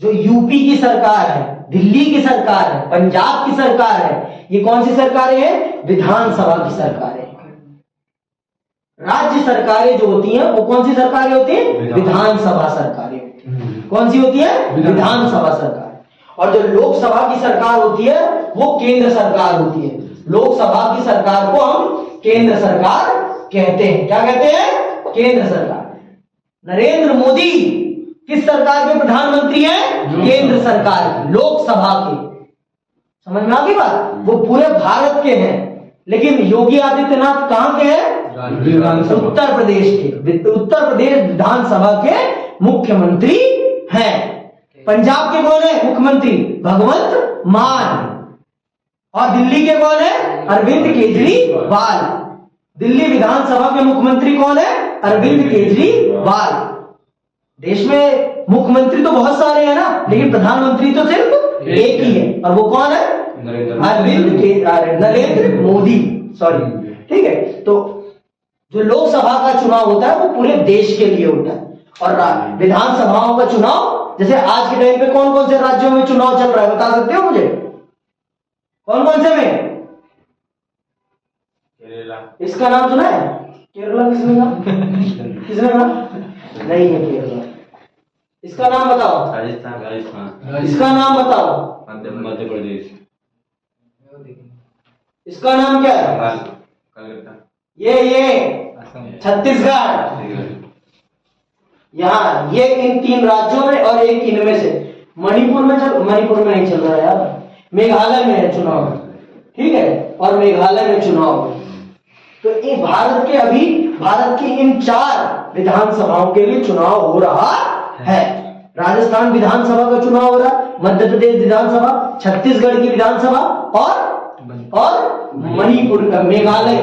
जो यूपी की सरकार है, दिल्ली की सरकार है, पंजाब की सरकार है, ये कौन सी सरकारें हैं? विधानसभा की सरकार है। राज्य सरकारें जो होती हैं वो कौन सी सरकारें होती हैं? विधानसभा सरकारें होती हैं। कौन सी होती है? विधानसभा सरकार। और जो लोकसभा की सरकार होती है वो केंद्र सरकार होती है। लोकसभा की सरकार को हम केंद्र सरकार कहते हैं। क्या कहते हैं? केंद्र सरकार। नरेंद्र मोदी किस सरकार के प्रधानमंत्री हैं? केंद्र सरकार की, लोकसभा के। समझ में आ गई बात? वो पूरे भारत के हैं, लेकिन योगी आदित्यनाथ कहां के हैं? उत्तर प्रदेश के। उत्तर प्रदेश विधानसभा के मुख्यमंत्री हैं। पंजाब के कौन है मुख्यमंत्री? भगवंत मान। और दिल्ली के कौन है? अरविंद केजरीवाल। दिल्ली विधानसभा के मुख्यमंत्री कौन है? अरविंद केजरीवाल। देश में मुख्यमंत्री तो बहुत सारे हैं ना, लेकिन प्रधानमंत्री तो सिर्फ एक ही है, और वो कौन है? नरेंद्र मोदी, सॉरी, ठीक है? तो जो लोकसभा का चुनाव होता है वो पूरे देश के लिए होता है, और विधानसभाओं का चुनाव, जैसे आज के टाइम पे कौन कौन से राज्यों में चुनाव चल रहा है बता सकते हो मुझे? कौन कौन से में? केरला। इसका नाम सुना है? केरला किसने कहा? किसने कहा? नहीं है केरला। इसका नाम बताओ। राजस्थान। इसका नाम बताओ। मध्य प्रदेश। इसका नाम क्या है? कलकत्ता। ये छत्तीसगढ़। यहाँ ये इन 3 राज्यों में और एक इनमें से मणिपुर में मणिपुर में नहीं चल रहा है यार, मेघालय में है चुनाव, ठीक है? और मेघालय में चुनाव। तो ये भारत के इन 4 विधानसभाओं के लिए चुनाव हो रहा है। राजस्थान विधानसभा का चुनाव हो रहा है, मध्य प्रदेश विधानसभा, छत्तीसगढ़ की विधानसभा और मणिपुर का, मेघालय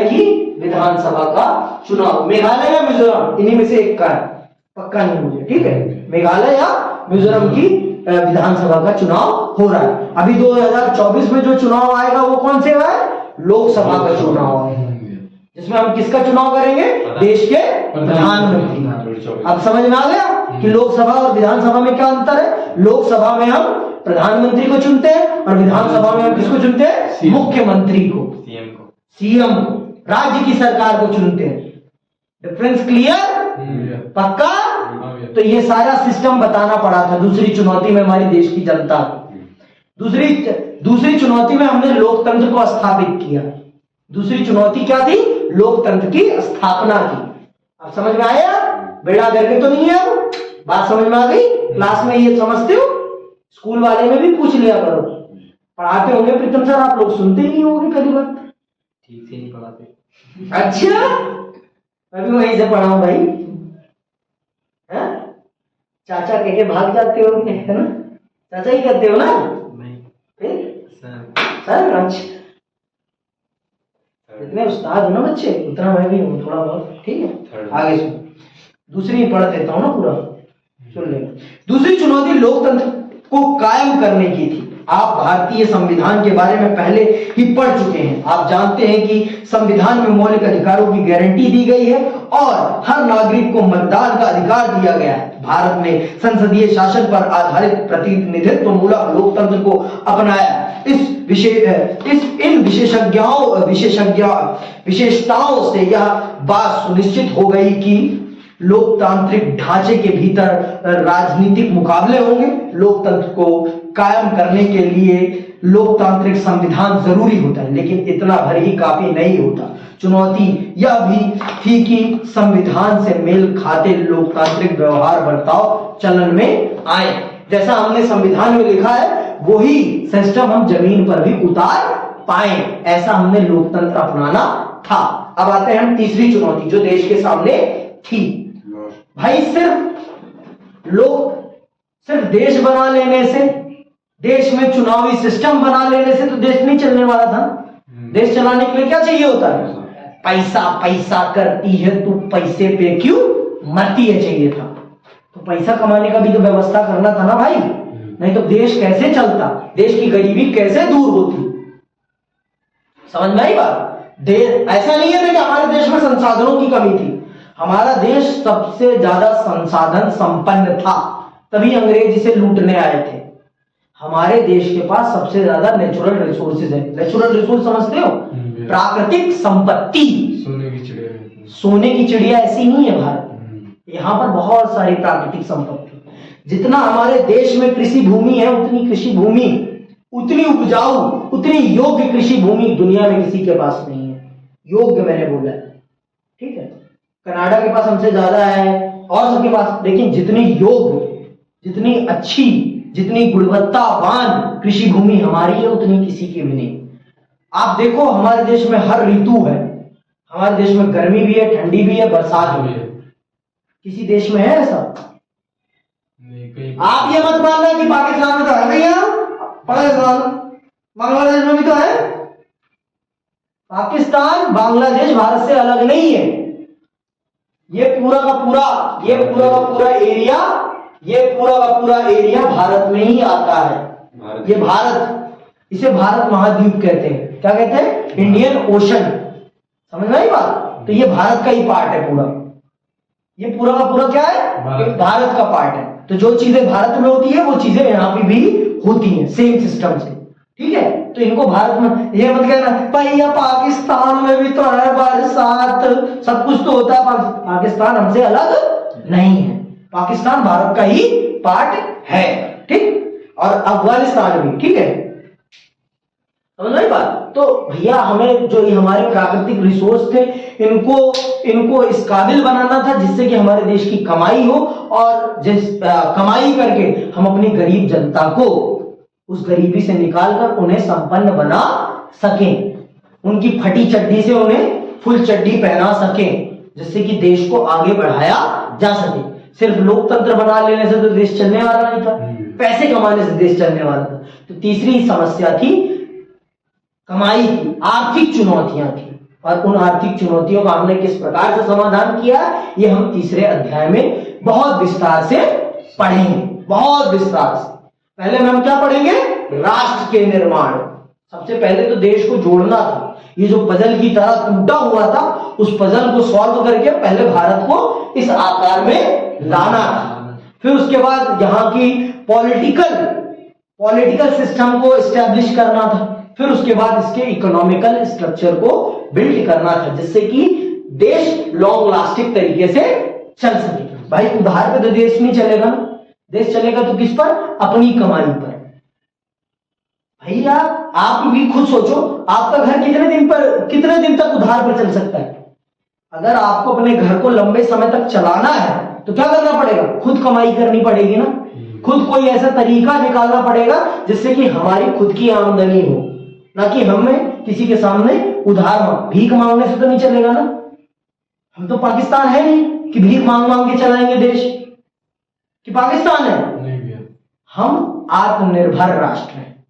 की विधानसभा का चुनाव। मेघालय या मिजोरम, इन्हीं में से एक का है, पक्का नहीं मुझे, ठीक है? मेघालय या मिजोरम की विधानसभा का चुनाव हो रहा है। अभी 2024 में जो चुनाव आएगा वो कौन से है? लोकसभा का चुनाव है, जिसमें हम किसका चुनाव करेंगे? देश के प्रधानमंत्री। अब समझ में आ गया कि लोकसभा और विधानसभा में क्या अंतर है? लोकसभा में हम प्रधानमंत्री को चुनते हैं और विधानसभा में हम किसको चुनते हैं? मुख्यमंत्री को, सीएम को, राज्य की सरकार को चुनते हैं। Difference clear? पक्का? तो ये सारा सिस्टम बताना पड़ा था दूसरी चुनौती में हमारी देश की जनता को। दूसरी चुनौती में हमने लोकतंत्र को स्थापित किया। दूसरी चुनौती क्या थी? लोकतंत्र की स्थापना की। अब समझ में आया? बेड़ा करके तो नहीं है? बात समझ में आ गई? क्लास में ये समझते हो? स्कूल वाले में भी पूछ लिया करो, पढ़ाते होंगे प्रीतम सर, आप लोग सुनते ही नहीं होंगे पहली बात। ठीक से नहीं पढ़ाते। अच्छा, मैं भी वहीं से पढ़ा हूं भाई। हैं? चाचा कह के भाग जाते होंगे, है ना? चाचा ही कहते हो ना? नहीं फिर सर। सर, अच्छा, इतने उस्ताद हो ना बच्चे, उतना मैं भी हूँ थोड़ा बहुत, ठीक है। आगे सुन, दूसरी पढ़ देता हूँ ना पूरा, सुन लेना। दूसरी चुनौती लोकतंत्र को कायम करने की थी। आप भारतीय संविधान के बारे में पहले ही पढ़ चुके हैं। आप जानते हैं कि संविधान में मौलिक अधिकारों की गारंटी दी गई है और हर नागरिक को मतदान का अधिकार दिया गया है। भारत ने संसदीय शासन पर आधारित प्रतिनिधित्व मूलक लोकतंत्र को अपनाया। इन विशेषताओं से यह बात सुनिश्चित हो गई कि लोकतांत्रिक ढांचे के भीतर राजनीतिक मुकाबले होंगे। लोकतंत्र को कायम करने के लिए लोकतांत्रिक संविधान जरूरी होता है, लेकिन इतना भर ही काफी नहीं होता। चुनौती यह भी थी कि संविधान से मेल खाते लोकतांत्रिक व्यवहार बर्ताव चलन में आए। जैसा हमने संविधान में लिखा है वही सिस्टम हम जमीन पर भी उतार पाए, ऐसा हमने लोकतंत्र अपनाना था। अब आते हैं हम तीसरी चुनौती जो देश के सामने थी। भाई सिर्फ देश बना लेने से, देश में चुनावी सिस्टम बना लेने से तो देश नहीं चलने वाला था। देश चलाने के लिए क्या चाहिए होता है? पैसा। पैसा करती है तू, पैसे पे क्यों मरती है चाहिए था। तो पैसा कमाने का भी तो व्यवस्था करना था ना भाई, नहीं तो देश कैसे चलता, देश की गरीबी कैसे दूर होती। समझ में आई बात? ऐसा नहीं है कि हमारे देश में संसाधनों की कमी थी। हमारा देश सबसे ज्यादा संसाधन संपन्न था, तभी अंग्रेज इसे लूटने आए थे। हमारे देश के पास सबसे ज्यादा नेचुरल रिसोर्सेज है। नेचुरल रिसोर्स समझते हो? प्राकृतिक संपत्ति। सोने की चिड़िया ऐसी नहीं है भारत, यहाँ पर बहुत सारी प्राकृतिक संपत्ति। जितना हमारे देश में कृषि भूमि है, उतनी कृषि भूमि, उतनी उपजाऊ, उतनी योग्य कृषि भूमि दुनिया में किसी के पास नहीं है। योग्य मैंने बोला है, ठीक है। कनाडा के पास हमसे ज्यादा है और सबके पास, लेकिन जितनी योग्य, जितनी अच्छी, जितनी गुणवत्तावान कृषि भूमि हमारी है उतनी किसी की भी नहीं। आप देखो हमारे देश में हर ऋतु है। हमारे देश में गर्मी भी है, ठंडी भी है, बरसात भी है। किसी देश में है ऐसा? आप ये मत मानना कि पाकिस्तान में तो है भैया, पाकिस्तान बांग्लादेश में भी तो है। पाकिस्तान बांग्लादेश भारत से अलग नहीं है। ये पूरा का पूरा एरिया भारत में ही आता है। ये भारत, इसे भारत महाद्वीप कहते हैं। क्या कहते हैं? Indian ocean. समझ में आई बात? तो ये भारत का ही पार्ट है पूरा। ये पूरा का पूरा क्या है? भारत का पार्ट है। तो जो चीजें भारत में होती है वो चीजें यहाँ पे भी होती हैं, सेम सिस्टम से, ठीक है। तो इनको भारत में, ये मत कहना भैया पाकिस्तान में भी तो है बरसात, सब कुछ तो होता है। पाकिस्तान हमसे अलग नहीं है, पाकिस्तान भारत का ही पार्ट है, ठीक। और अफगानिस्तान भी, ठीक है। समझ रही बात? तो भैया हमें जो ये हमारे प्राकृतिक रिसोर्स थे, इनको इस काबिल बनाना था जिससे कि हमारे देश की कमाई हो, और जिस कमाई करके हम अपनी गरीब जनता को उस गरीबी से निकालकर उन्हें संपन्न बना सकें, उनकी फटी चड्डी से उन्हें फुल चड्डी पहना सकें, जिससे कि देश को आगे बढ़ाया जा सके। सिर्फ लोकतंत्र बना लेने से तो देश चलने वाला नहीं था, पैसे कमाने से देश चलने वाला था। तो तीसरी समस्या थी कमाई की, आर्थिक चुनौतियां थी। और उन आर्थिक चुनौतियों का हमने किस प्रकार से समाधान किया, ये हम तीसरे अध्याय में बहुत विस्तार से पढ़ेंगे, बहुत विस्तार से। पहले में हम क्या पढ़ेंगे? राष्ट्र के निर्माण। सबसे पहले तो देश को जोड़ना था। ये जो पजल की तरह टूटा हुआ था, उस पजल को सॉल्व करके पहले भारत को इस आकार में लाना था। फिर उसके बाद यहाँ की पॉलिटिकल सिस्टम को एस्टेब्लिश करना था। फिर उसके बाद इसके इकोनॉमिकल स्ट्रक्चर को बिल्ड करना था, जिससे कि देश लॉन्ग लास्टिंग तरीके से चल सके। भाई उधार पे तो देश नहीं चलेगा ना, देश चलेगा तो किस पर? अपनी कमाई पर। भैया आप भी खुद सोचो, आपका घर कितने दिन तक उधार पर चल सकता है? अगर आपको अपने घर को लंबे समय तक चलाना है तो क्या करना पड़ेगा? खुद कमाई करनी पड़ेगी ना। खुद कोई ऐसा तरीका निकालना पड़ेगा जिससे कि हमारी खुद की आमदनी हो, ना कि हमें किसी के सामने उधार भीख मांगने से तो नहीं चलेगा ना। हम तो पाकिस्तान है नहीं कि भीख मांग मांग के चलाएंगे देश, कि पाकिस्तान है। हम आत्मनिर्भर राष्ट्र हैं,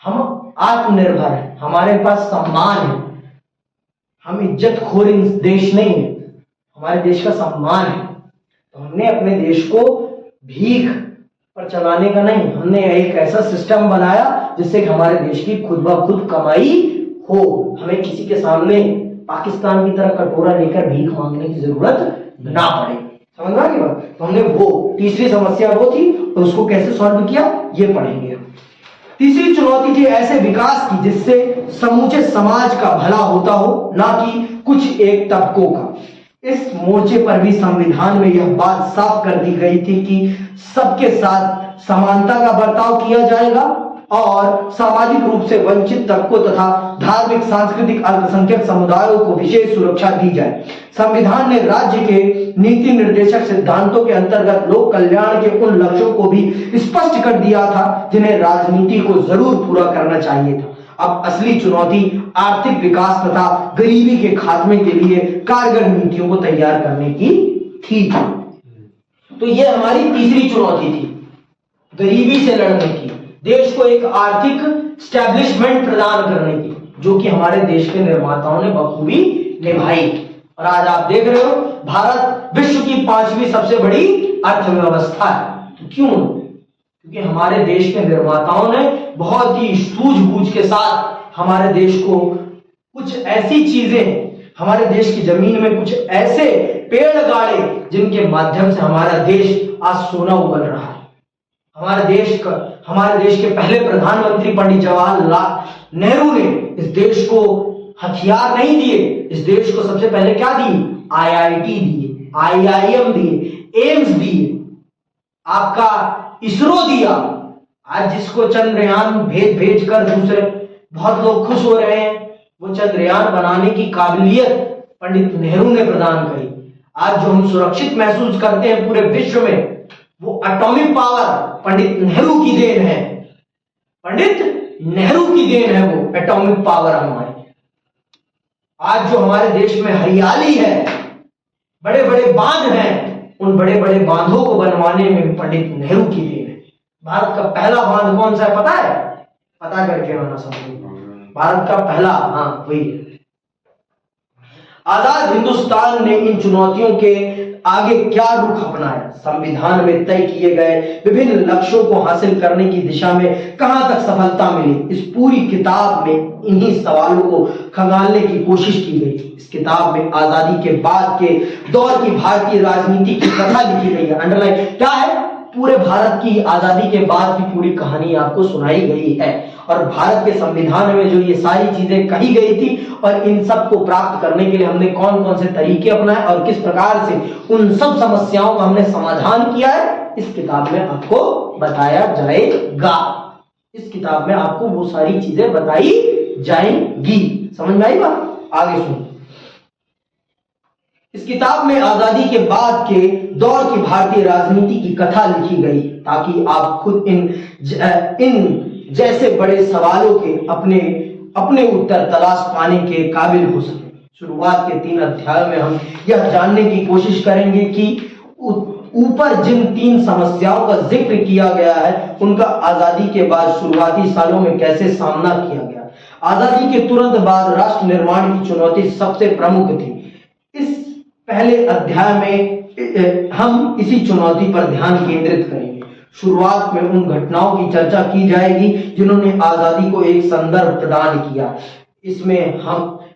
हम आत्मनिर्भर हैं, हमारे पास सम्मान है, हम इज्जतखोर देश नहीं है, हमारे देश का सम्मान है। तो हमने अपने देश को भीख पर चलाने का नहीं, हमने एक ऐसा सिस्टम बनाया जिससे कि हमारे देश की खुद ब खुद कमाई हो, हमें किसी के सामने पाकिस्तान की तरह कटोरा लेकर भीख मांगने की जरूरत ना पड़े। समझ में आ गई बात? तो हमने वो तीसरी समस्या वो थी, तो उसको कैसे सॉल्व किया ये पढ़ेंगे। तीसरी चुनौती थी ऐसे विकास की जिससे समूचे समाज का भला होता हो, ना कि कुछ एक तबकों का। इस मोर्चे पर भी संविधान में यह बात साफ कर दी गई थी कि सबके साथ समानता का बर्ताव किया जाएगा और सामाजिक रूप से वंचित तबकों तथा धार्मिक सांस्कृतिक अल्पसंख्यक समुदायों को विशेष सुरक्षा दी जाए। संविधान ने राज्य के नीति निर्देशक सिद्धांतों के अंतर्गत लोक कल्याण के उन लक्ष्यों को भी स्पष्ट कर दिया था जिन्हें राजनीति को जरूर पूरा करना चाहिए था। अब असली चुनौती आर्थिक विकास तथा गरीबी के खात्मे के लिए कारगर नीतियों को तैयार करने की थी। तो ये हमारी तीसरी चुनौती थी, गरीबी से लड़ने की, देश को एक आर्थिक स्टैब्लिशमेंट प्रदान करने की, जो कि हमारे देश के निर्माताओं ने बखूबी निभाई। और आज आप देख रहे हो भारत विश्व की 5वीं सबसे बड़ी अर्थव्यवस्था है। तो क्यों? क्योंकि हमारे देश के निर्माताओं ने बहुत ही सूझबूझ के साथ हमारे देश को कुछ ऐसी चीजें, हमारे देश की जमीन में कुछ ऐसे पेड़ गाड़े जिनके माध्यम से हमारा देश आज सोना उगल रहा है। हमारे देश के पहले प्रधानमंत्री पंडित जवाहरलाल नेहरू ने इस देश को हथियार नहीं दिए, इस देश को सबसे पहले क्या दिए? आईआईटी दिए, आईआईएम दिए, एम्स दिए, आपका इसरो दिया। आज जिसको चंद्रयान भेज कर दूसरे बहुत लोग खुश हो रहे हैं, वो चंद्रयान बनाने की काबिलियत पंडित नेहरू ने प्रदान करी। आज जो हम सुरक्षित महसूस करते हैं पूरे विश्व में, वो एटॉमिक पावर पंडित नेहरू की देन है, पंडित नेहरू की देन है वो एटॉमिक पावर हमारी। आज जो हमारे देश में हरियाली है, बड़े बड़े बांध हैं, उन बड़े बड़े बांधों को बनवाने में पंडित नेहरू की देन है। भारत का पहला बांध कौन सा है पता है? पता करके आना समझो। भारत का पहला, हाँ वही है। आजाद हिंदुस्तान ने इन चुनौतियों के आगे क्या रुख अपनाया, संविधान में तय किए गए विभिन्न लक्ष्यों को हासिल करने की दिशा में कहां तक सफलता मिली, इस पूरी किताब में इन्हीं सवालों को खंगालने की कोशिश की गई। इस किताब में आजादी के बाद के दौर की भारतीय राजनीति की कथा लिखी गई है। अंडरलाइन क्या है? पूरे भारत की आजादी के बाद की पूरी कहानी आपको सुनाई गई है और भारत के संविधान में जो ये सारी चीजें कही गई थी और इन सब को प्राप्त करने के लिए हमने कौन कौन से तरीके अपनाए और किस प्रकार से उन सब समस्याओं का हमने समाधान किया है, इस किताब में आपको बताया जाएगा। इस किताब में आपको वो सारी चीजें बताई जाएंगी। समझ में आई बात? आगे सुनो। इस किताब में आजादी के बाद के दौर की भारतीय राजनीति की कथा लिखी गई ताकि आप खुद इन जैसे बड़े सवालों के अपने उत्तर तलाश पाने के काबिल हो सके। शुरुआत के 3 अध्यायों में हम यह जानने की कोशिश करेंगे कि ऊपर जिन 3 समस्याओं का जिक्र किया गया है उनका आजादी के बाद शुरुआती सालों में कैसे सामना किया गया। आजादी के तुरंत बाद राष्ट्र निर्माण की चुनौती सबसे प्रमुख थी। इस पहले अध्याय में हम इसी चुनौती पर ध्यान केंद्रित करेंगे। शुरुआत में उन घटनाओं की चर्चा की जाएगी जिन्होंने आजादी को एक संदर्भ प्रदान किया। इसमें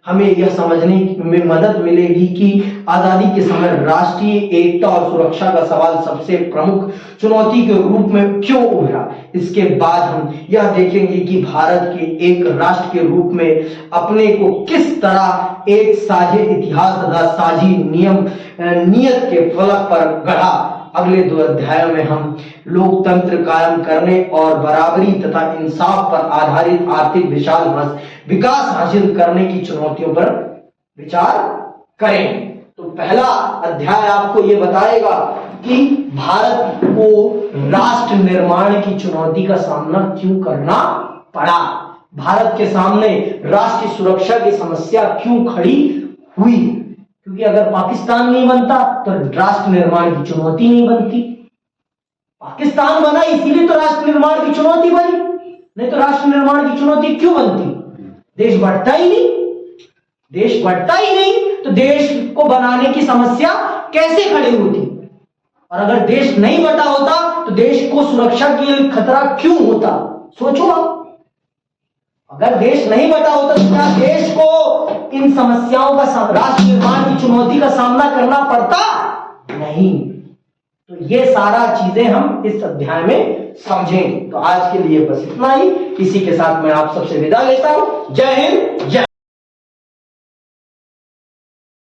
हमें यह समझने में मदद मिलेगी कि आजादी के समय राष्ट्रीय एकता और सुरक्षा का सवाल सबसे प्रमुख चुनौती के रूप में क्यों उभरा। इसके बाद हम यह देखेंगे कि भारत के एक राष्ट्र के रूप में अपने को किस तरह एक साझे इतिहास तथा साझी नियत के फलक पर गढ़ा। अगले 2 अध्यायों में हम लोकतंत्र कायम करने और बराबरी तथा इंसाफ पर आधारित आर्थिक विकास हासिल करने की चुनौतियों पर विचार करेंगे। तो पहला अध्याय आपको ये बताएगा कि भारत को राष्ट्र निर्माण की चुनौती का सामना क्यों करना पड़ा, भारत के सामने राष्ट्रीय सुरक्षा की समस्या क्यों खड़ी हुई। क्योंकि अगर पाकिस्तान नहीं बनता तो राष्ट्र निर्माण की चुनौती नहीं बनती। पाकिस्तान बना इसीलिए तो राष्ट्र निर्माण की चुनौती बनी, नहीं तो राष्ट्र निर्माण की चुनौती क्यों बनती। देश बढ़ता ही नहीं, देश बढ़ता ही नहीं तो देश को बनाने की समस्या कैसे खड़ी होती। और अगर देश नहीं बटा होता तो देश को सुरक्षा के लिए खतरा क्यों होता। सोचो आप, अगर देश नहीं बटा होता तो क्या देश को इन समस्याओं का राष्ट्र निर्माण की चुनौती का सामना करना पड़ता? नहीं। तो ये सारा चीजें हम इस अध्याय में समझेंगे। तो आज के लिए बस इतना ही, इसी के साथ मैं आप सबसे विदा लेता हूं। जय हिंद, जय